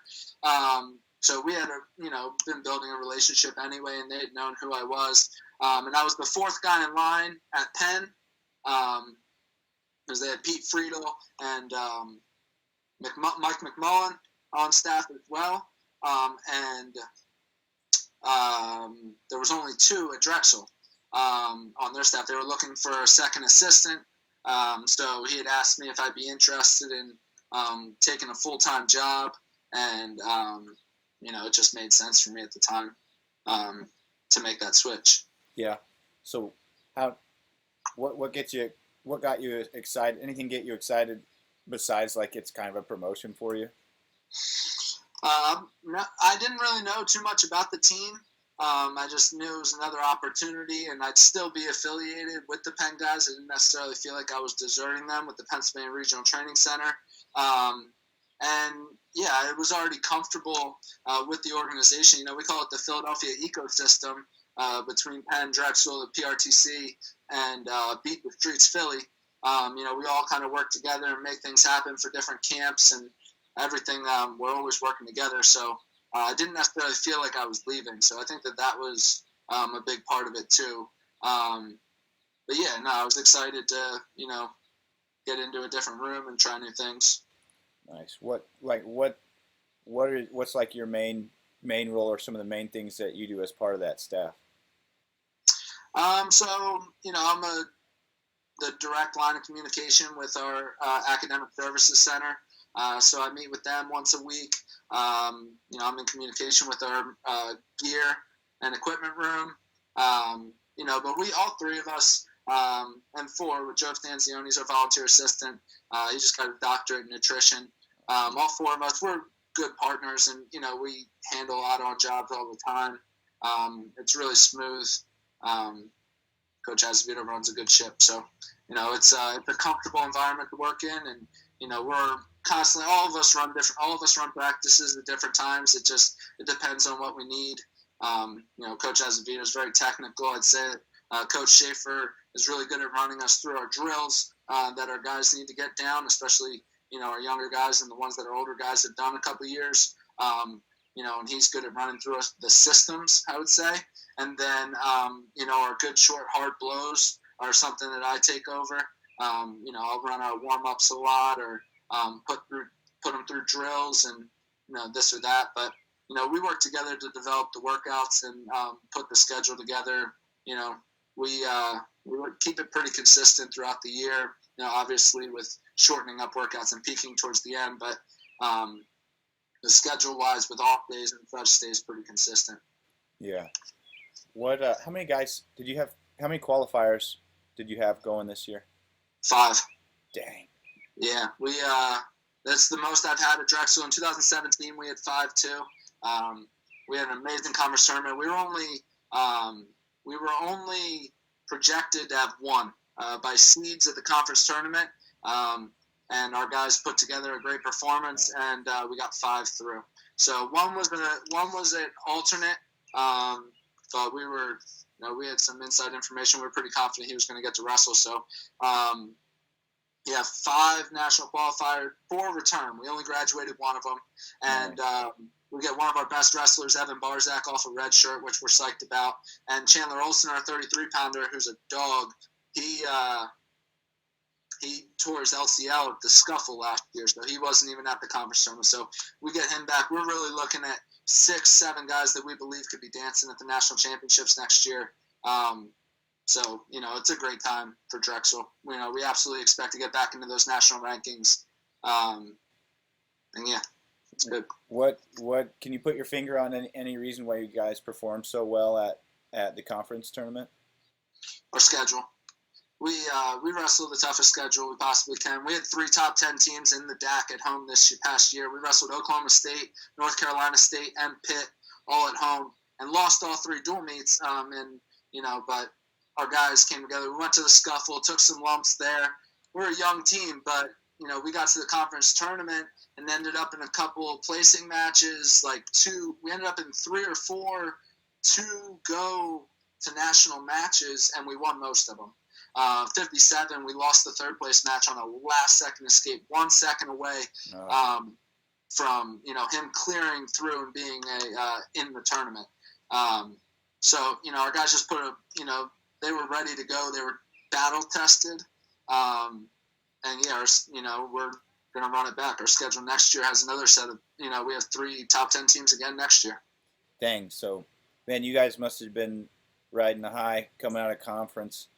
So we had, been building a relationship anyway, and they had known who I was. And I was the 4th guy in line at Penn, because they had Pete Friedel and Mike McMullen on staff as well. And there was only 2 at Drexel on their staff. They were looking for a second assistant. So he had asked me if I'd be interested in taking a full-time job, and it just made sense for me at the time to make that switch. Yeah. So what got you excited? Anything get you excited besides like it's kind of a promotion for you? No, I didn't really know too much about the team. I just knew it was another opportunity, and I'd still be affiliated with the Penn guys. I didn't necessarily feel like I was deserting them with the Pennsylvania Regional Training Center. And yeah, I was already comfortable with the organization. We call it the Philadelphia ecosystem between Penn, Drexel, the PRTC, and Beat the Streets Philly. We all kind of work together and make things happen for different camps and everything. We're always working together. So I didn't necessarily feel like I was leaving. So I think that was a big part of it too. But yeah, no, I was excited to, get into a different room and try new things. Nice. What's like your main role, or some of the main things that you do as part of that staff? So, I'm the direct line of communication with our academic services center. So I meet with them once a week. I'm in communication with our gear and equipment room. But we, all 3 of us, and 4, with Joe Stanzione, he's our volunteer assistant. He just got a doctorate in nutrition. All 4 of us, we're good partners, and, we handle add-on jobs all the time. It's really smooth. Coach Azevedo runs a good ship. So, it's a comfortable environment to work in, and, we're constantly, all of us run practices at different times. It depends on what we need. Coach Azevedo is very technical. I'd say Coach Schaefer is really good at running us through our drills that our guys need to get down, especially, our younger guys and the ones that are older guys have done a couple of years. And he's good at running through us the systems, I would say. And then, our good short, hard blows are something that I take over. I'll run our warm-ups a lot, or put them through drills and, this or that. But, we work together to develop the workouts and put the schedule together. We keep it pretty consistent throughout the year, obviously with shortening up workouts and peaking towards the end. But the schedule-wise with off days and such stays pretty consistent. Yeah. How many guys did you have? How many qualifiers did you have going this year? 5. Dang. Yeah, that's the most I've had at Drexel. In 2017, we had 5 too. We had an amazing conference tournament. We were only projected to have 1 by seeds at the conference tournament, and our guys put together a great performance, and we got 5 through. So one was an alternate, but we had some inside information. We were pretty confident he was going to get to Wrestle. So. 5 national qualifiers, 4 return. We only graduated 1 of them. And we get one of our best wrestlers, Evan Barzak, off a red shirt, which we're psyched about. And Chandler Olson, our 33-pounder, who's a dog, he tore his LCL at the scuffle last year, so he wasn't even at the conference tournament. So we get him back. We're really looking at 6-7 guys that we believe could be dancing at the national championships next year. So, it's a great time for Drexel. We absolutely expect to get back into those national rankings. And yeah, it's good. What can you put your finger on any reason why you guys performed so well at the conference tournament? Our schedule. we wrestled the toughest schedule we possibly can. We had 3 top 10 teams in the DAC at home this past year. We wrestled Oklahoma State, North Carolina State, and Pitt all at home, and lost all 3 dual meets. But our guys came together. We went to the scuffle, took some lumps there. We're a young team, but we got to the conference tournament and ended up in a couple placing matches. We ended up in 3 or 4 to go to national matches, and we won most of them. 57, we lost the 3rd place match on a last-second escape, 1 second away from him clearing through and being in the tournament. Our guys just they were ready to go. They were battle tested, we're going to run it back. Our schedule next year has another set of we have 3 top 10 teams again next year. Dang, so man, you guys must have been riding the high coming out of conference.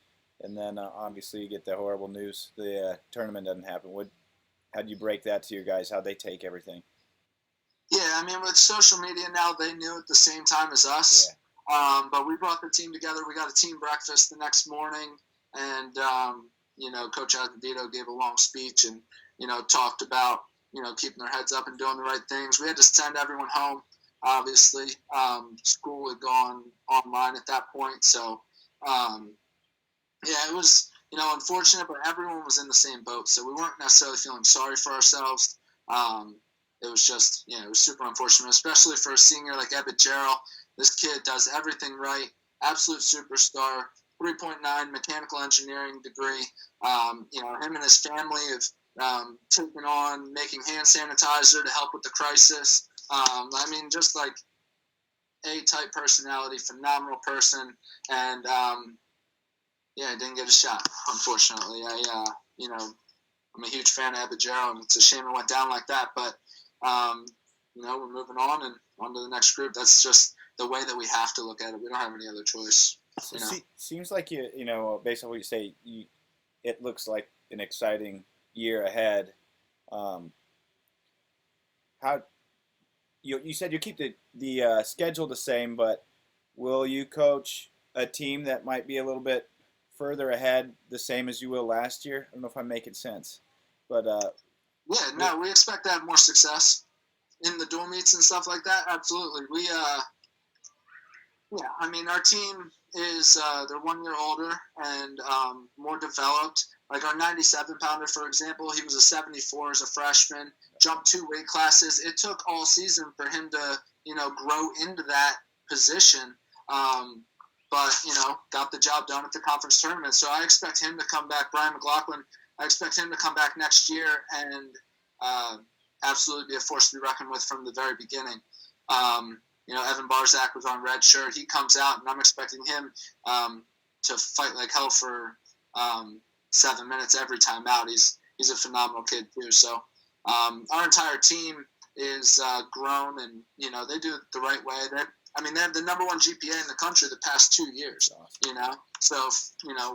And then obviously you get the horrible news. The tournament doesn't happen. How'd you break that to your guys? How'd they take everything? Yeah, with social media now, they knew at the same time as us. Yeah. But we brought the team together. We got a team breakfast the next morning. And, Coach Azevedo gave a long speech and, talked about, keeping their heads up and doing the right things. We had to send everyone home, obviously. School had gone online at that point. So, it was, unfortunate, but everyone was in the same boat. So we weren't necessarily feeling sorry for ourselves. It was just, it was super unfortunate, especially for a senior like Ebbett Gerald. This kid does everything right. Absolute superstar, 3.9 mechanical engineering degree. Him and his family have taken on making hand sanitizer to help with the crisis. Just like A-type personality, phenomenal person. And, I didn't get a shot, unfortunately. I'm a huge fan of Abigero, and it's a shame it went down like that. But, we're moving on and on to the next group. That's just the way that we have to look at it. We don't have any other choice. Seems like based on what you say, it looks like an exciting year ahead. You said you keep the schedule the same, but will you coach a team that might be a little bit further ahead, the same as you will last year? I don't know if I'm making sense, but we expect to have more success in the dual meets and stuff like that. Absolutely, our team is they're 1 year older and more developed. Like our 97 pounder, for example, he was a 74 as a freshman, jumped 2 weight classes. It took all season for him to grow into that position. But, got the job done at the conference tournament. So I expect him to come back. Brian McLaughlin, I expect him to come back next year and absolutely be a force to be reckoned with from the very beginning. Evan Barzak was on red shirt. He comes out, and I'm expecting him to fight like hell for 7 minutes every time out. He's a phenomenal kid, too. So our entire team is grown, and, they do it the right way. They have the number 1 GPA in the country the past 2 years, So,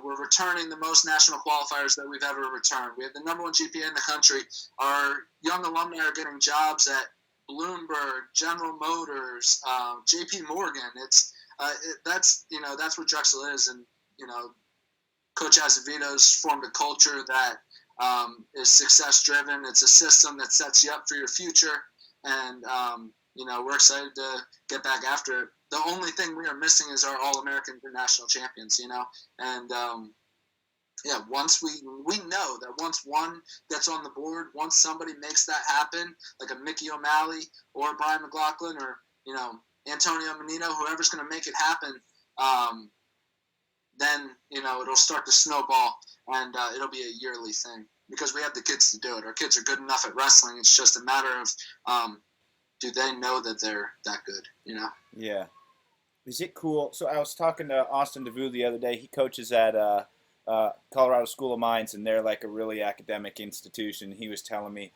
we're returning the most national qualifiers that we've ever returned. We have the number 1 GPA in the country. Our young alumni are getting jobs at Bloomberg, General Motors, J.P. Morgan. That's what Drexel is. And, Coach Azevedo's formed a culture that is success-driven. It's a system that sets you up for your future. And, we're excited to get back after it. The only thing we are missing is our All-American International champions, And, once we know that once one gets on the board, once somebody makes that happen, like a Mickey O'Malley or Brian McLaughlin or, Antonio Menino, whoever's going to make it happen, then, it'll start to snowball and it'll be a yearly thing because we have the kids to do it. Our kids are good enough at wrestling. It's just a matter of do they know that they're that good, Yeah. Is it cool? So I was talking to Austin DeVue the other day. He coaches at Colorado School of Mines, and they're like a really academic institution. He was telling me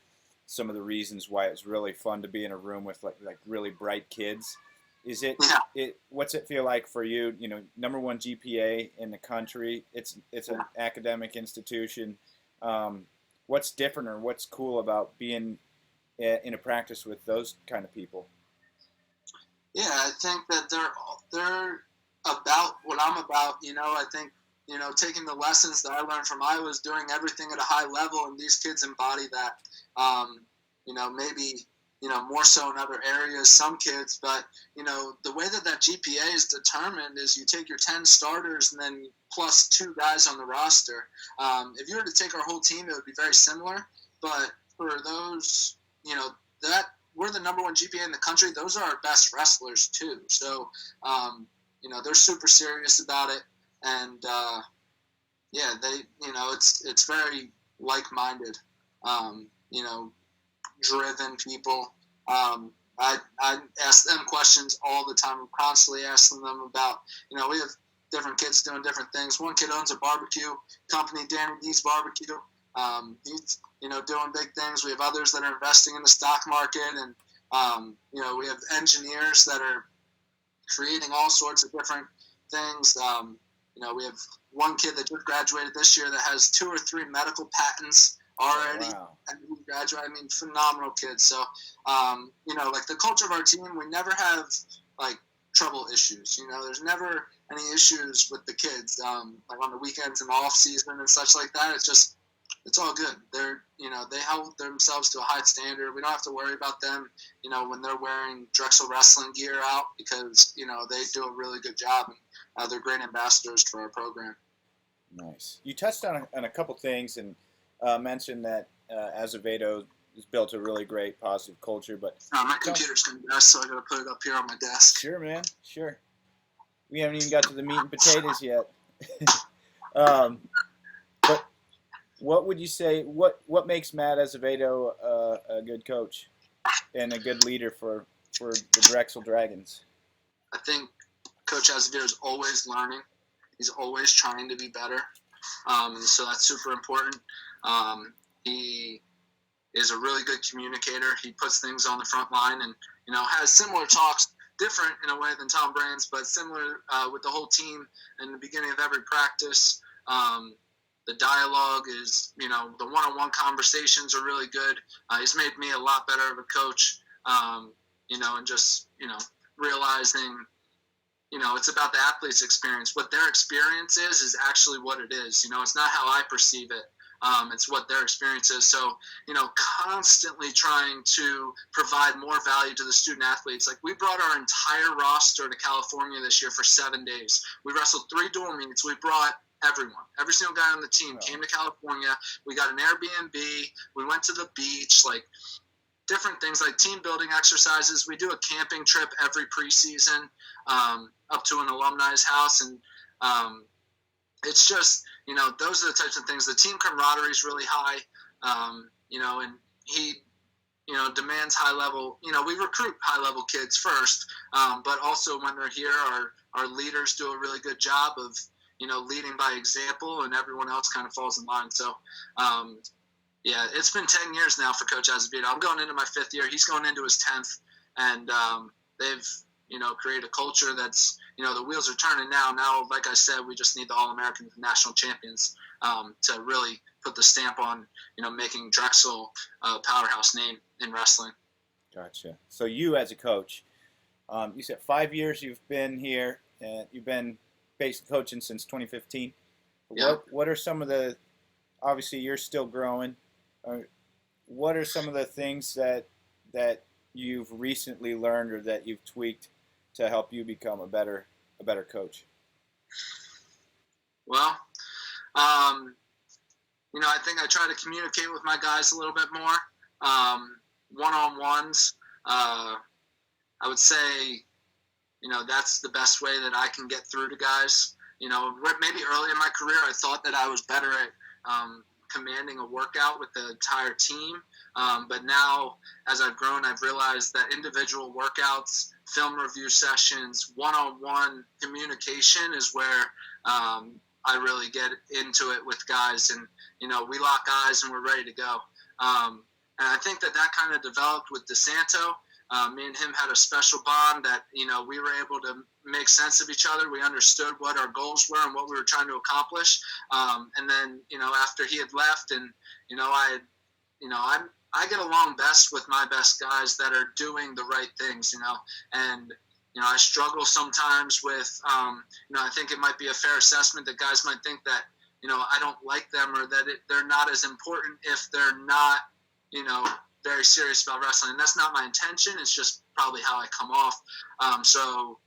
some of the reasons why it's really fun to be in a room with like really bright kids. Is it? Yeah. What's it feel like for you? Number 1 GPA in the country. It's an academic institution. What's different or what's cool about being in a practice with those kind of people? Yeah, I think that they're about what I'm about. I think taking the lessons that I learned from Iowa, doing everything at a high level, and these kids embody that. Maybe more so in other areas, some kids, but the way that GPA is determined is you take your 10 starters and then plus 2 guys on the roster. If you were to take our whole team, it would be very similar, but for those, that we're the number 1 GPA in the country, those are our best wrestlers too. So, they're super serious about it, and it's very like-minded, driven people. I ask them questions all the time. I'm constantly asking them about, we have different kids doing different things. One kid owns a barbecue company, Danny D's Barbecue. He's, doing big things. We have others that are investing in the stock market, and, we have engineers that are creating all sorts of different things. We have one kid that just graduated this year that has 2 or 3 medical patents already. Oh, wow. And he graduated. I mean, phenomenal kids. So, like the culture of our team, we never have like trouble issues. There's never any issues with the kids. Like on the weekends and off season and such like that. It's all good. They held themselves to a high standard. We don't have to worry about them, when they're wearing Drexel wrestling gear out, because, they do a really good job, and they're great ambassadors for our program. Nice. You touched on a couple things and mentioned that Azevedo has built a really great positive culture, but my computer's going to die, so I got to put it up here on my desk. Sure, man. Sure. We haven't even got to the meat and potatoes yet. But what would you say? What makes Matt Azevedo a good coach and a good leader for the Drexel Dragons? I think Coach Azevedo is always learning. He's always trying to be better. So that's super important. He is a really good communicator. He puts things on the front line and, has similar talks, different in a way than Tom Brand's, but similar with the whole team in the beginning of every practice. The dialogue is, the one-on-one conversations are really good. He's made me a lot better of a coach, and just, realizing, it's about the athlete's experience. What their experience is actually what it is. It's not how I perceive it. It's what their experience is. So, constantly trying to provide more value to the student athletes. Like, we brought our entire roster to California this year for 7 days. We wrestled 3 dual meets. We brought everyone. Every single guy on the team came to California. We got an Airbnb. We went to the beach, like different things like team building exercises. We do a camping trip every preseason up to an alumni's house. And it's just, those are the types of things. The team camaraderie is really high, and he, demands high level. We recruit high level kids first, but also when they're here, our leaders do a really good job of, leading by example, and everyone else kind of falls in line. So, it's been 10 years now for Coach Azevedo. I'm going into my 5th year. He's going into his 10th, and they've, created a culture that's, the wheels are turning now. Now, like I said, we just need the All-Americans and national champions to really put the stamp on, making Drexel a powerhouse name in wrestling. Gotcha. So you as a coach, you said 5 years you've been here, and you've been basically coaching since 2015. Yeah. What are some of the, obviously you're still growing, what are some of the things that you've recently learned or that you've tweaked to help you become a better coach? Well, I think I try to communicate with my guys a little bit more. One-on-ones, I would say, that's the best way that I can get through to guys. Maybe early in my career, I thought that I was better at commanding a workout with the entire team. But now, as I've grown, I've realized that individual workouts, film review sessions, one-on-one communication is where I really get into it with guys. And, we lock eyes and we're ready to go. And I think that kind of developed with DeSanto. Me and him had a special bond that, we were able to make sense of each other. We understood what our goals were and what we were trying to accomplish. And then, after he had left and, I get along best with my best guys that are doing the right things, and I struggle sometimes with, I think it might be a fair assessment that guys might think that, I don't like them, or that they're not as important if they're not, very serious about wrestling. And that's not my intention. It's just probably how I come off. So,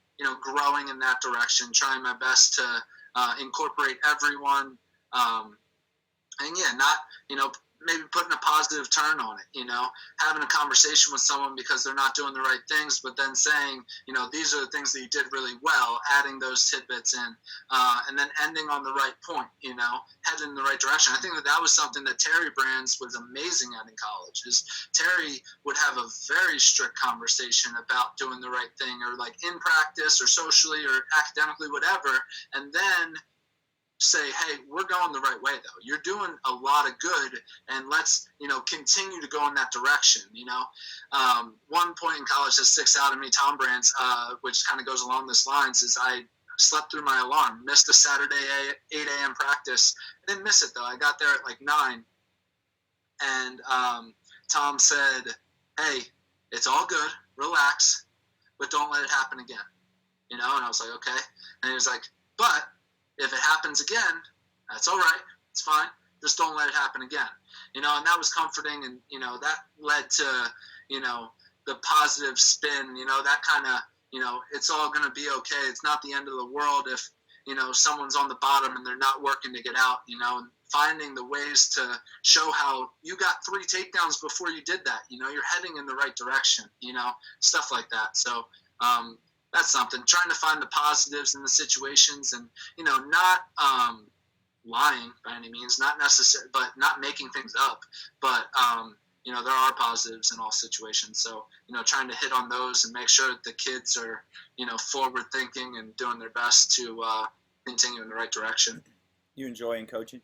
growing in that direction, trying my best to incorporate everyone. And yeah, not, maybe putting a positive turn on it, having a conversation with someone because they're not doing the right things, but then saying, these are the things that you did really well, adding those tidbits in, and then ending on the right point, heading in the right direction. I think that was something that Terry Brands was amazing at in college, is Terry would have a very strict conversation about doing the right thing, or like in practice or socially or academically, whatever, and then say, hey, we're going the right way, though. You're doing a lot of good, and let's, continue to go in that direction, One point in college that sticks out to me, Tom Brands, which kind of goes along this lines, is I slept through my alarm, missed a Saturday 8 a.m. practice. I didn't miss it, though. I got there at like 9, and Tom said, hey, it's all good, relax, but don't let it happen again, and I was like, okay. And he was like, but if it happens again, that's all right. It's fine. Just don't let it happen again. And that was comforting, and, that led to, the positive spin, that kind of, it's all going to be okay. It's not the end of the world if, someone's on the bottom and they're not working to get out, and finding the ways to show how you got 3 takedowns before you did that. You're heading in the right direction, stuff like that. So, that's something, trying to find the positives in the situations, and, not lying by any means, not necessary, but not making things up. But, there are positives in all situations. So, trying to hit on those and make sure that the kids are, forward thinking and doing their best to continue in the right direction. You enjoying coaching?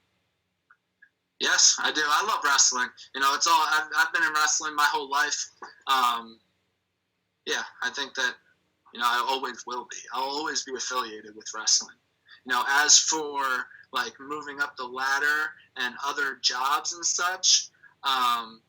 Yes, I do. I love wrestling. It's all, I've been in wrestling my whole life. Yeah, I think that, I always will be. I'll always be affiliated with wrestling. As for like moving up the ladder and other jobs and such, I'm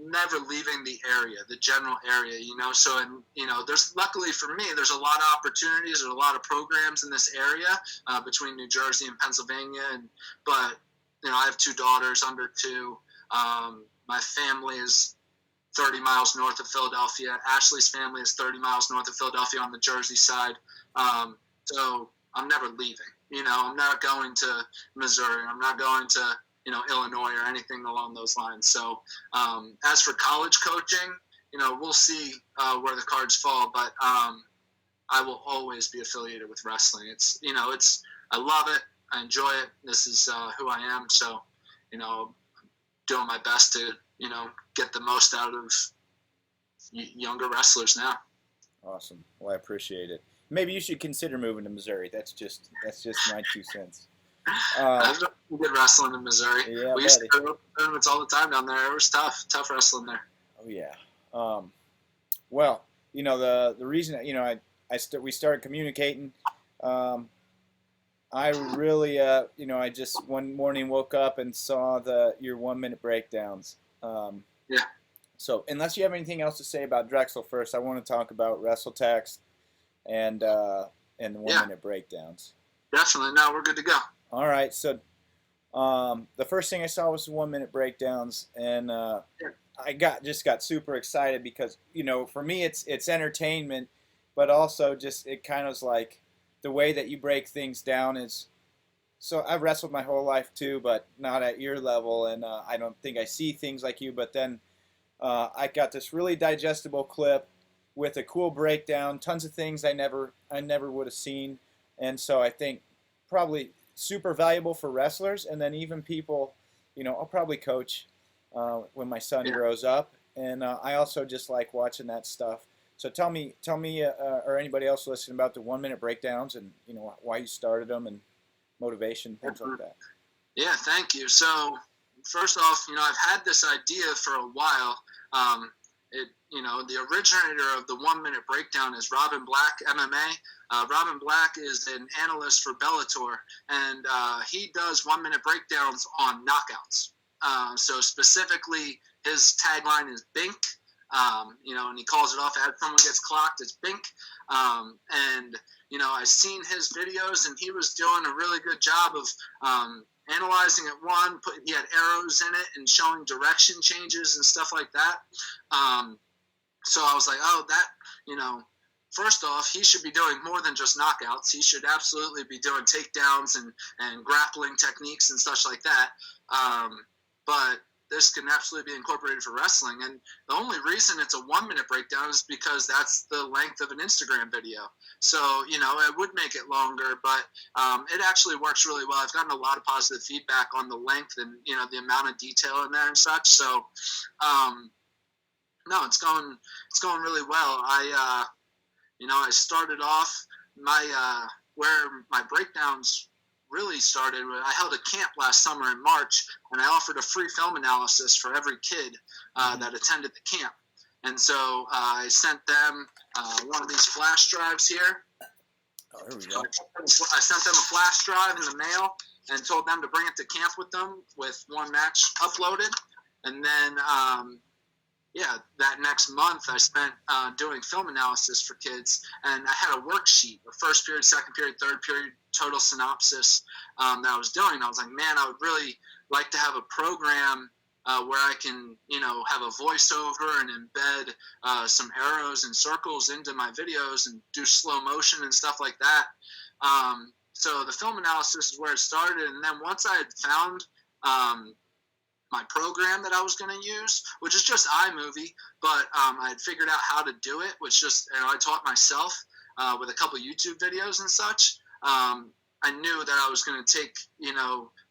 never leaving the area, the general area, So, and, there's, luckily for me, there's a lot of opportunities, there's a lot of programs in this area between New Jersey and Pennsylvania. But, I have 2 daughters under 2. My family is 30 miles north of Philadelphia. Ashley's family is 30 miles north of Philadelphia on the Jersey side. So I'm never leaving. I'm not going to Missouri. I'm not going to, Illinois or anything along those lines. So as for college coaching, we'll see where the cards fall. But I will always be affiliated with wrestling. It's, I love it. I enjoy it. This is who I am. So, doing my best to, get the most out of younger wrestlers now. Awesome. Well, I appreciate it. Maybe you should consider moving to Missouri. That's just my 2 cents. I've done good wrestling in Missouri. Yeah, we used to go to tournaments all the time down there. It was tough wrestling there. Oh yeah. Well, the reason we started communicating. I really, I just one morning woke up and saw your 1-minute breakdowns. Yeah. So unless you have anything else to say about Drexel first, I want to talk about WrestleText and the 1-minute breakdowns. Definitely. No, we're good to go. All right. So the first thing I saw was the 1-minute breakdowns, and I got super excited because, for me it's entertainment, but also just it kind of like the way that you break things down is. So I've wrestled my whole life too, but not at your level, and I don't think I see things like you. But then I got this really digestible clip with a cool breakdown, tons of things I never would have seen, and so I think probably super valuable for wrestlers, and then even people, I'll probably coach when my son grows up, and I also just like watching that stuff. So tell me, or anybody else listening about the 1-minute breakdowns, and why you started them and motivation, things like that. Yeah, thank you. So first off, I've had this idea for a while. The originator of the 1-minute breakdown is Robin Black, MMA. Robin Black is an analyst for Bellator, and he does 1-minute breakdowns on knockouts. So specifically, his tagline is Bink. And he calls it off. As someone gets clocked, it's bink. And I've seen his videos, and he was doing a really good job of analyzing it. He had arrows in it and showing direction changes and stuff like that. So I was like, first off, he should be doing more than just knockouts. He should absolutely be doing takedowns and grappling techniques and such like that. But this can absolutely be incorporated for wrestling. And the only reason it's a 1 minute breakdown is because that's the length of an Instagram video. So, it would make it longer, but it actually works really well. I've gotten a lot of positive feedback on the length and, the amount of detail in there and such. So, no, it's going really well. I started off where my breakdowns really started. I held a camp last summer in March, and I offered a free film analysis for every kid that attended the camp. And so I sent them one of these flash drives here. Oh, here we go. I sent them a flash drive in the mail and told them to bring it to camp with them with one match uploaded. And then, that next month I spent doing film analysis for kids. And I had a worksheet, a first period, second period, third period, total synopsis that I was doing. I was like, man, I would really like to have a program where I can, have a voiceover and embed some arrows and circles into my videos and do slow motion and stuff like that. So the film analysis is where it started. And then once I had found my program that I was going to use, which is just iMovie, but I had figured out how to do it, which I taught myself with a couple YouTube videos and such. I knew that I was going to take,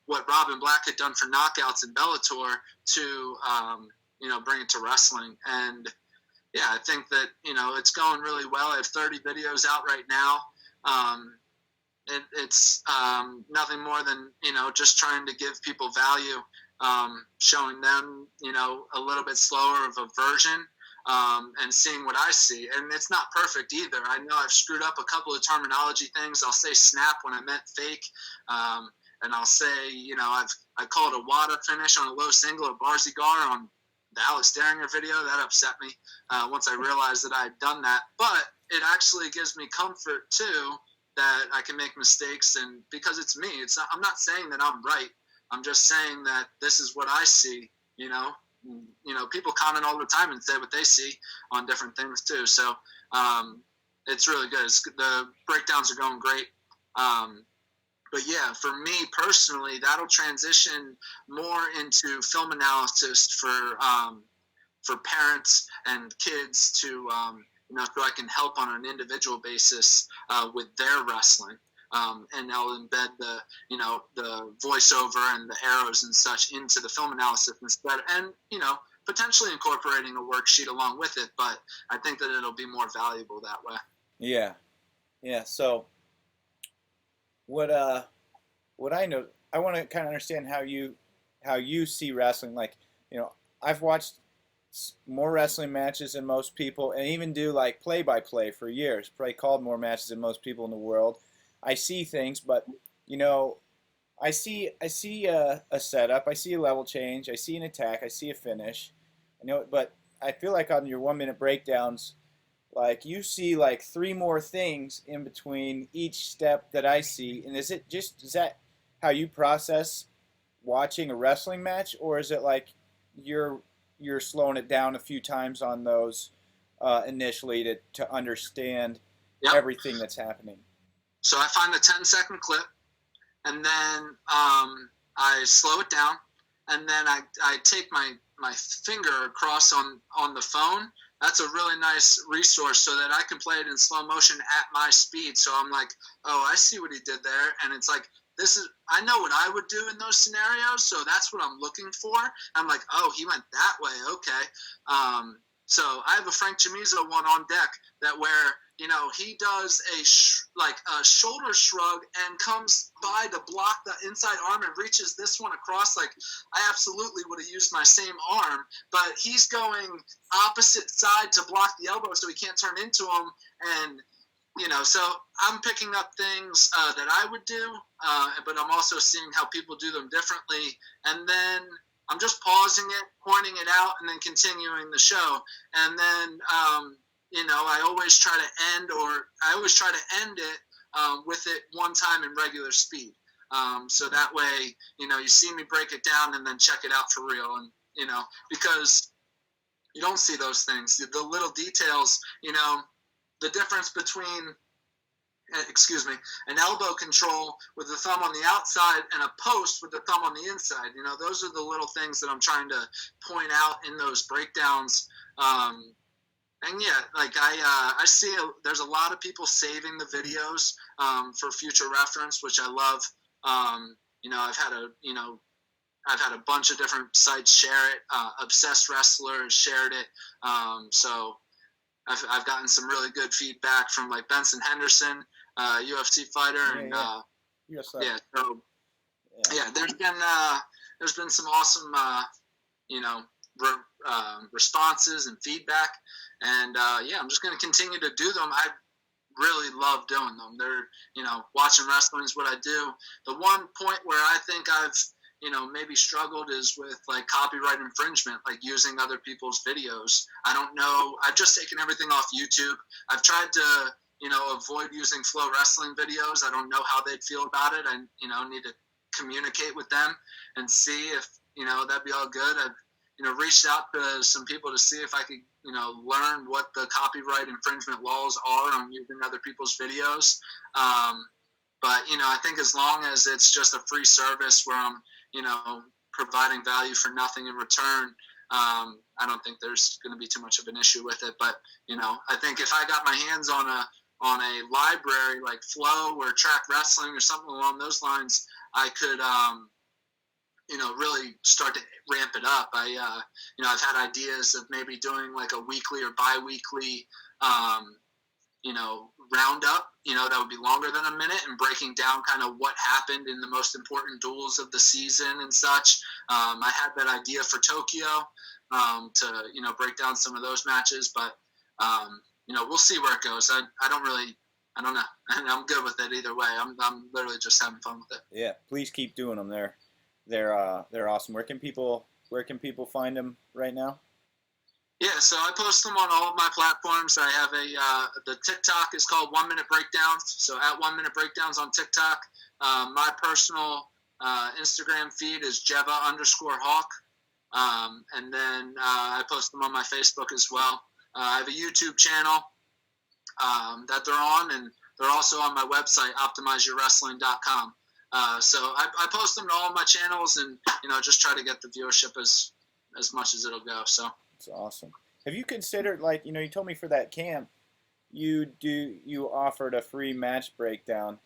what Robin Black had done for knockouts in Bellator to, bring it to wrestling. And yeah, I think that, it's going really well. I have 30 videos out right now. It's nothing more than, just trying to give people value, showing them, a little bit slower of a version, and seeing what I see. And it's not perfect either. I know I've screwed up a couple of terminology things. I'll say snap when I meant fake. And I'll say, I called a WADA finish on a low single or Barzigar on the Alex Derringer video. That upset me once I realized that I had done that. But it actually gives me comfort, too, that I can make mistakes. And because it's me, I'm not saying that I'm right. I'm just saying that this is what I see, people comment all the time and say what they see on different things too. So it's really good. The breakdowns are going great. But yeah, for me personally, that'll transition more into film analysis for parents and kids to, so I can help on an individual basis with their wrestling. And I'll embed the voiceover and the arrows and such into the film analysis instead, and potentially incorporating a worksheet along with it. But I think that it'll be more valuable that way. Yeah. So what I know, I want to kind of understand how you see wrestling. Like, I've watched more wrestling matches than most people, and even do like play-by-play for years. Probably called more matches than most people in the world. I see things, but I see a setup, I see a level change, I see an attack, I see a finish. But I feel like on your 1 minute breakdowns, like you see like 3 more things in between each step that I see. And is that how you process watching a wrestling match, or is it like you're slowing it down a few times on those initially to understand everything that's happening? So I find a 10-second clip, and then I slow it down, and then I take my finger across on the phone. That's a really nice resource so that I can play it in slow motion at my speed. So I'm like, oh, I see what he did there. And it's like, I know what I would do in those scenarios, so that's what I'm looking for. I'm like, oh, he went that way, okay. So I have a Frank Chamizo one on deck that where, he does a shoulder shrug and comes by to block the inside arm and reaches this one across. Like, I absolutely would have used my same arm, but he's going opposite side to block the elbow so he can't turn into him. And, so I'm picking up things that I would do, but I'm also seeing how people do them differently. And then, I'm just pausing it, pointing it out, and then continuing the show. And then, I always try to end it with it one time in regular speed. So that way, you see me break it down and then check it out for real. And, because you don't see those things, the little details, the difference between, an elbow control with the thumb on the outside and a post with the thumb on the inside. Those are the little things that I'm trying to point out in those breakdowns. And yeah, like I see there's a lot of people saving the videos for future reference, which I love. I've had a bunch of different sites share it. Obsessed Wrestler has shared it. So I've gotten some really good feedback from like Benson Henderson, UFC fighter, and there's been some awesome responses and feedback, and I'm just going to continue to do them. I really love doing them. They're watching wrestling is what I do. The one point where I think I've maybe struggled is with like copyright infringement, like using other people's videos. I don't know. I've just taken everything off YouTube. I've tried to, avoid using Flow Wrestling videos. I don't know how they'd feel about it. I, need to communicate with them and see if, that'd be all good. I've, reached out to some people to see if I could, learn what the copyright infringement laws are on using other people's videos. But, I think as long as it's just a free service where I'm, providing value for nothing in return, I don't think there's going to be too much of an issue with it. But, I think if I got my hands on a library like Flow or Track Wrestling or something along those lines, I could, really start to ramp it up. I've had ideas of maybe doing like a weekly or bi-weekly, roundup, that would be longer than a minute, and breaking down kind of what happened in the most important duels of the season and such. I had that idea for Tokyo to, break down some of those matches, but, we'll see where it goes. I don't know. I'm good with it either way. I'm literally just having fun with it. Yeah, please keep doing them. They're awesome. Where can people find them right now? Yeah, so I post them on all of my platforms. I have the TikTok is called 1 Minute Breakdowns. So at 1 Minute Breakdowns on TikTok. My personal Instagram feed is Dziewa_Hawk. And then I post them on my Facebook as well. I have a YouTube channel that they're on, and they're also on my website, optimizeyourwrestling.com. So I post them to all of my channels, and just try to get the viewership as much as it'll go. So it's awesome. Have you considered, like, you told me for that camp you offered a free match breakdown?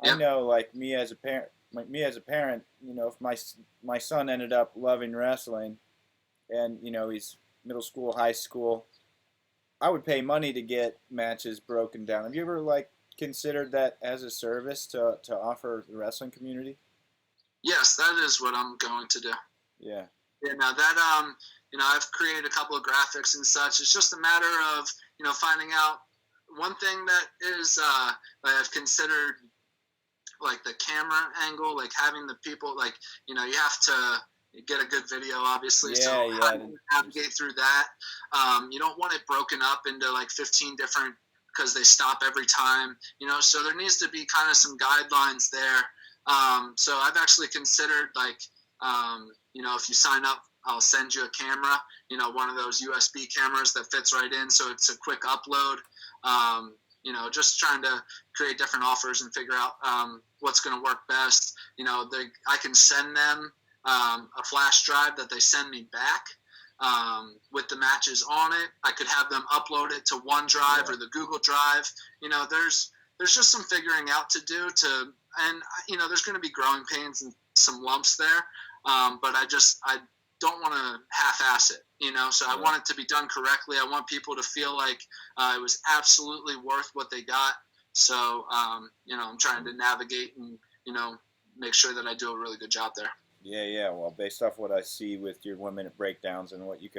Yep. I know, like me as a parent, if my son ended up loving wrestling, and he's middle school, high school, I would pay money to get matches broken down. Have you ever considered that as a service to offer the wrestling community? Yes, that is what I'm going to do. Yeah. Yeah. Now that I've created a couple of graphics and such. It's just a matter of finding out. One thing that is that I've considered, like the camera angle, like having the people, like you have to get a good video, obviously. Yeah, so yeah. how do you navigate through that? You don't want it broken up into like 15 different, because they stop every time. So there needs to be kind of some guidelines there. So I've actually considered if you sign up, I'll send you a camera, one of those USB cameras that fits right in, so it's a quick upload. Just trying to create different offers and figure out what's going to work best. I can send them a flash drive that they send me back with the matches on it. I could have them upload it to OneDrive or the Google Drive. There's just some figuring out to do and there's going to be growing pains and some lumps there. But I don't want to half-ass it, so I want it to be done correctly. I want people to feel like it was absolutely worth what they got. So, I'm trying to navigate and, make sure that I do a really good job there. Yeah. Well, based off what I see with your 1 minute breakdowns and what you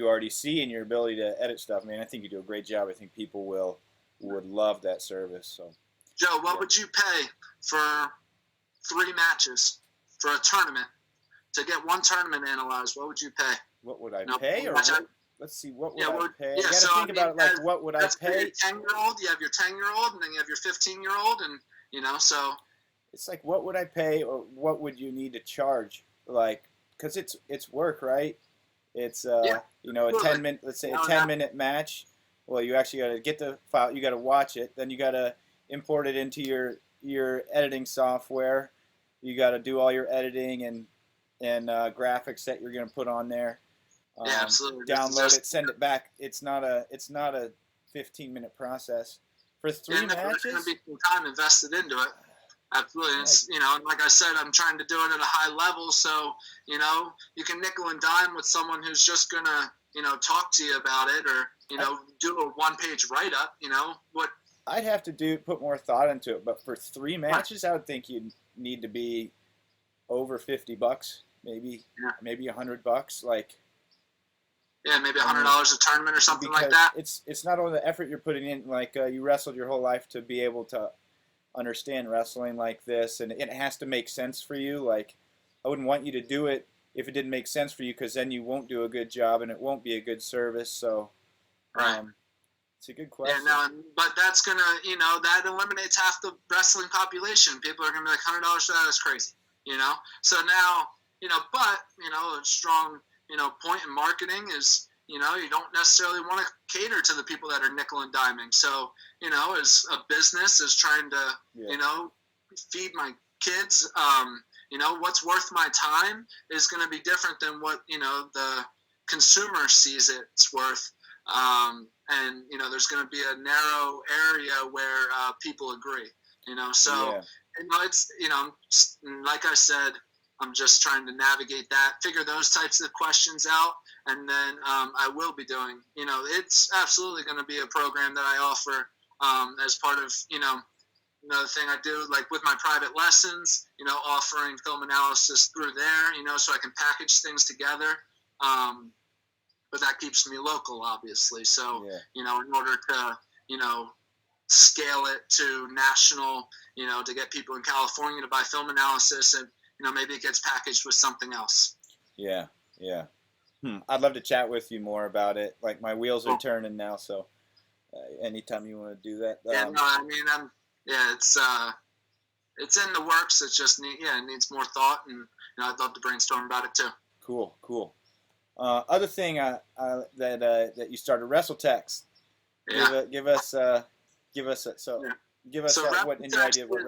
already see in your ability to edit stuff, man, I think you do a great job. I think people would love that service. So, Joe, what would you pay for 3 matches for a tournament to get one tournament analyzed, what would you pay? What would I pay? Or let's see, what would I pay? Yeah, I gotta think about it, like, what would I pay? 10-year-old, you have your 10-year-old, and then you have your 15-year-old, and so it's like, what would I pay, or what would you need to charge? Like, because it's work, right? It's a 10-minute, let's say a 10-minute match. Well, you actually got to get the file, you got to watch it, then you got to import it into your editing software. You got to do all your editing and graphics that you're going to put on there. Yeah, absolutely. Download it, send it back. It's not a 15-minute process for 3 matches. There's going to be some time invested into it. Absolutely. It's, like I said, I'm trying to do it at a high level, so you can nickel and dime with someone who's just going to talk to you about it, or do a one-page write-up. What I'd have to put more thought into it, but for 3 matches, I would think you'd need to be over $50, maybe $100, like. Yeah, maybe $100 a tournament or something like that. It's not only the effort you're putting in, like you wrestled your whole life to be able to understand wrestling like this, and it has to make sense for you. Like, I wouldn't want you to do it if it didn't make sense for you, because then you won't do a good job and it won't be a good service. So, right. It's a good question. Yeah, no, but that's gonna, that eliminates half the wrestling population. People are gonna be like, $100 for that is crazy, So now, but a strong, point in marketing is, you don't necessarily want to cater to the people that are nickel and diming. So, as a business is trying to, feed my kids, what's worth my time is going to be different than what, the consumer sees it's worth. And, there's going to be a narrow area where people agree, so, it's, like I said, I'm just trying to navigate that, figure those types of questions out, and then I will be doing, it's absolutely going to be a program that I offer as part of, another thing I do, like with my private lessons, offering film analysis through there, so I can package things together. But that keeps me local, obviously. So, in order to, scale it to national, to get people in California to buy film analysis, and, maybe it gets packaged with something else. Yeah. I'd love to chat with you more about it. Like, my wheels are turning now, so anytime you want to do that. It's in the works. It's just, it needs more thought, and I'd love to brainstorm about it too. Cool. Other thing that you started, Wrestle Text. Yeah. Give us what in your idea of what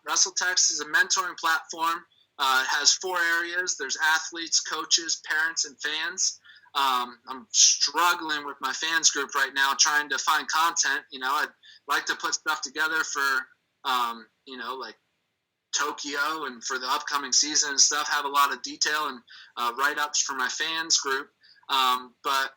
Wrestle Text is a mentoring platform. It has 4 areas. There's athletes, coaches, parents, and fans. I'm struggling with my fans group right now, trying to find content. I'd like to put stuff together for, like Tokyo and for the upcoming season and stuff, have a lot of detail and write-ups for my fans group. But,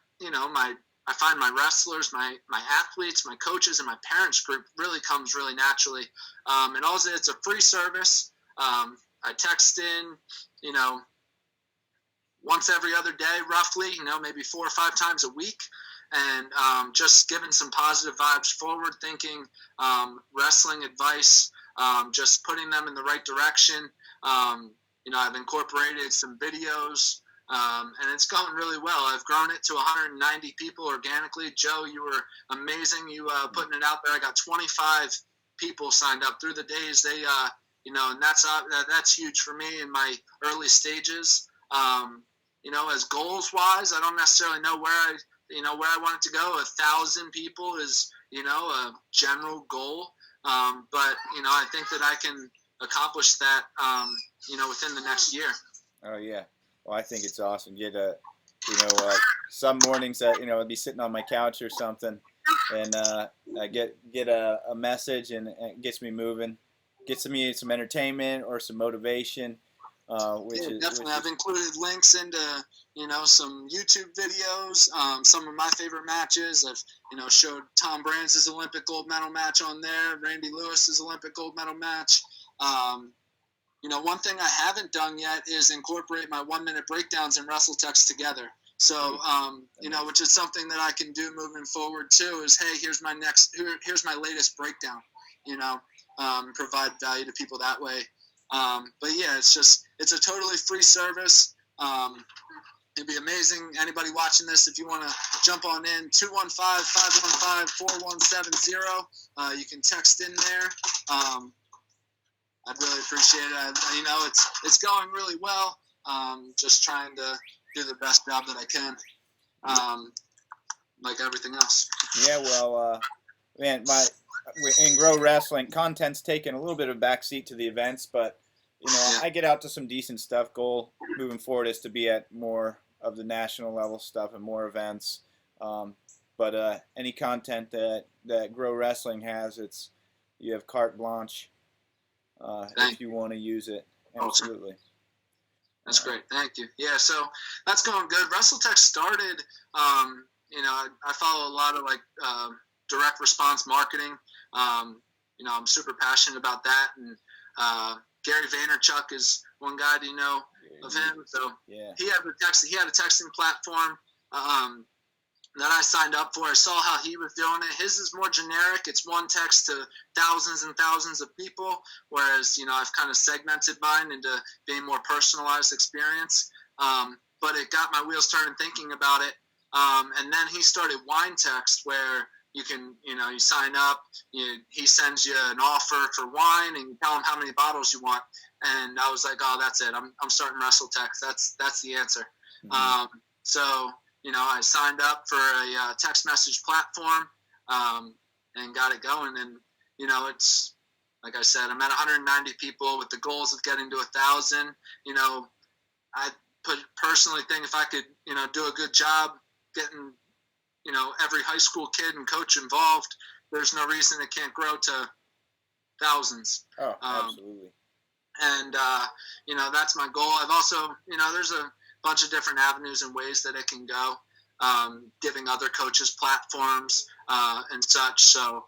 I find my wrestlers, my athletes, my coaches, and my parents group really comes really naturally. And also it's a free service. I text in, once every other day, roughly, maybe 4 or 5 times a week. And just giving some positive vibes, forward thinking, wrestling advice, just putting them in the right direction. I've incorporated some videos, and it's going really well. I've grown it to 190 people organically. Joe, you were amazing. You putting it out there. I got 25 people signed up through the days. They, and that's huge for me in my early stages. As goals wise, I don't necessarily know where I want it to go. 1,000 people is, a general goal. But, I think that I can accomplish that, within the next year. Oh, yeah. Well, I think it's awesome. Get some mornings that, I'd be sitting on my couch or something, and I get a message, and it gets me moving, gets me some entertainment or some motivation. Definitely. I've included links into, some YouTube videos, some of my favorite matches. I've, showed Tom Brands' Olympic gold medal match on there, Randy Lewis's Olympic gold medal match. One thing I haven't done yet is incorporate my 1-minute breakdowns and wrestle text together. So, which is something that I can do moving forward too, is, hey, here's my latest breakdown, provide value to people that way. But yeah, it's a totally free service. It'd be amazing. Anybody watching this, if you want to jump on in, 215-515-4170. You can text in there. I'd really appreciate it. It's going really well. Just trying to do the best job that I can, like everything else. Yeah, well, man, in Grow Wrestling, content's taken a little bit of a backseat to the events, but I get out to some decent stuff. Goal moving forward is to be at more of the national level stuff and more events. But any content that Grow Wrestling has, you have carte blanche if you want to use it. Absolutely. That's great. Thank you. Yeah, so that's going good. WrestleTech started, I follow a lot of direct response marketing. I'm super passionate about that. And Gary Vaynerchuk is one guy. Do you know of him? So yeah. He had a texting platform that I signed up for. I saw how he was doing it. His is more generic. It's one text to thousands and thousands of people, whereas, I've kind of segmented mine into being more personalized experience. But it got my wheels turning thinking about it. And then he started Wine Text, where you can, you sign up, he sends you an offer for wine, and you tell him how many bottles you want. And I was like, oh, that's it. I'm starting WrestleTech. That's the answer. Mm-hmm. So I signed up for a text message platform and got it going. And, it's, like I said, I'm at 190 people with the goals of getting to 1,000. I personally think if I could, do a good job getting, every high school kid and coach involved, there's no reason it can't grow to thousands. Oh, absolutely. And, that's my goal. I've also, there's a bunch of different avenues and ways that it can go, giving other coaches platforms and such. So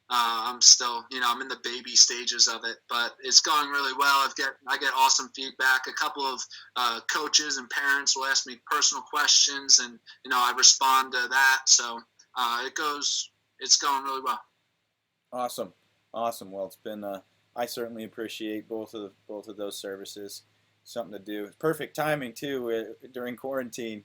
I'm still, I'm in the baby stages of it, but it's going really well. I get awesome feedback. A couple of coaches and parents will ask me personal questions, and I respond to that. So it's going really well. Awesome. Well, it's been I certainly appreciate both of those services. Something to do. Perfect timing too during quarantine.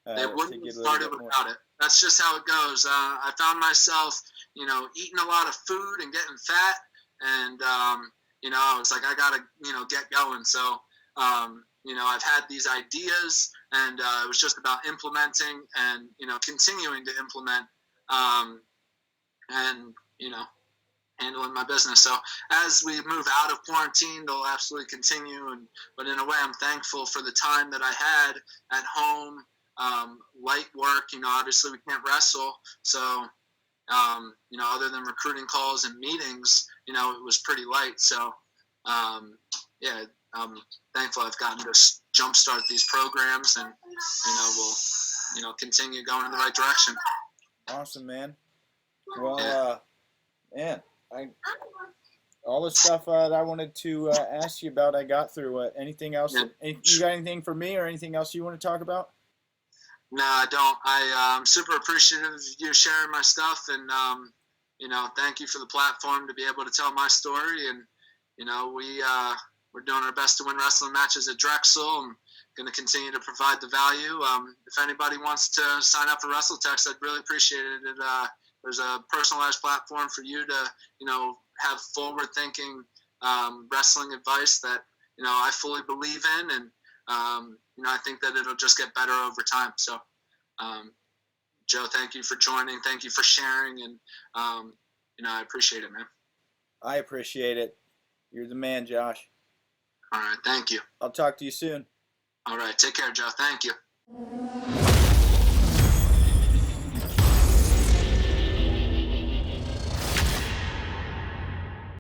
It wouldn't have started without it. That's just how it goes. I found myself, eating a lot of food and getting fat, and I was like, I gotta, get going. So, I've had these ideas, and it was just about implementing and continuing to implement, and handling my business. So as we move out of quarantine, they'll absolutely continue. But in a way, I'm thankful for the time that I had at home. Light work, obviously we can't wrestle. So, other than recruiting calls and meetings, it was pretty light. So, I'm thankful I've gotten to jumpstart these programs, and, we'll, continue going in the right direction. Awesome, man. Well, man, all the stuff that I wanted to ask you about, I got through. Anything else? Yeah. You got anything for me or anything else you want to talk about? No, I don't. I'm super appreciative of you sharing my stuff, and thank you for the platform to be able to tell my story. And we're doing our best to win wrestling matches at Drexel, and going to continue to provide the value. If anybody wants to sign up for WrestleTech, I'd really appreciate it. There's a personalized platform for you to have forward-thinking wrestling advice that I fully believe in, and I think that it'll just get better over time. So, Joe, thank you for joining. Thank you for sharing, and I appreciate it, man. I appreciate it. You're the man, Josh. All right, thank you. I'll talk to you soon. All right, take care, Joe. Thank you.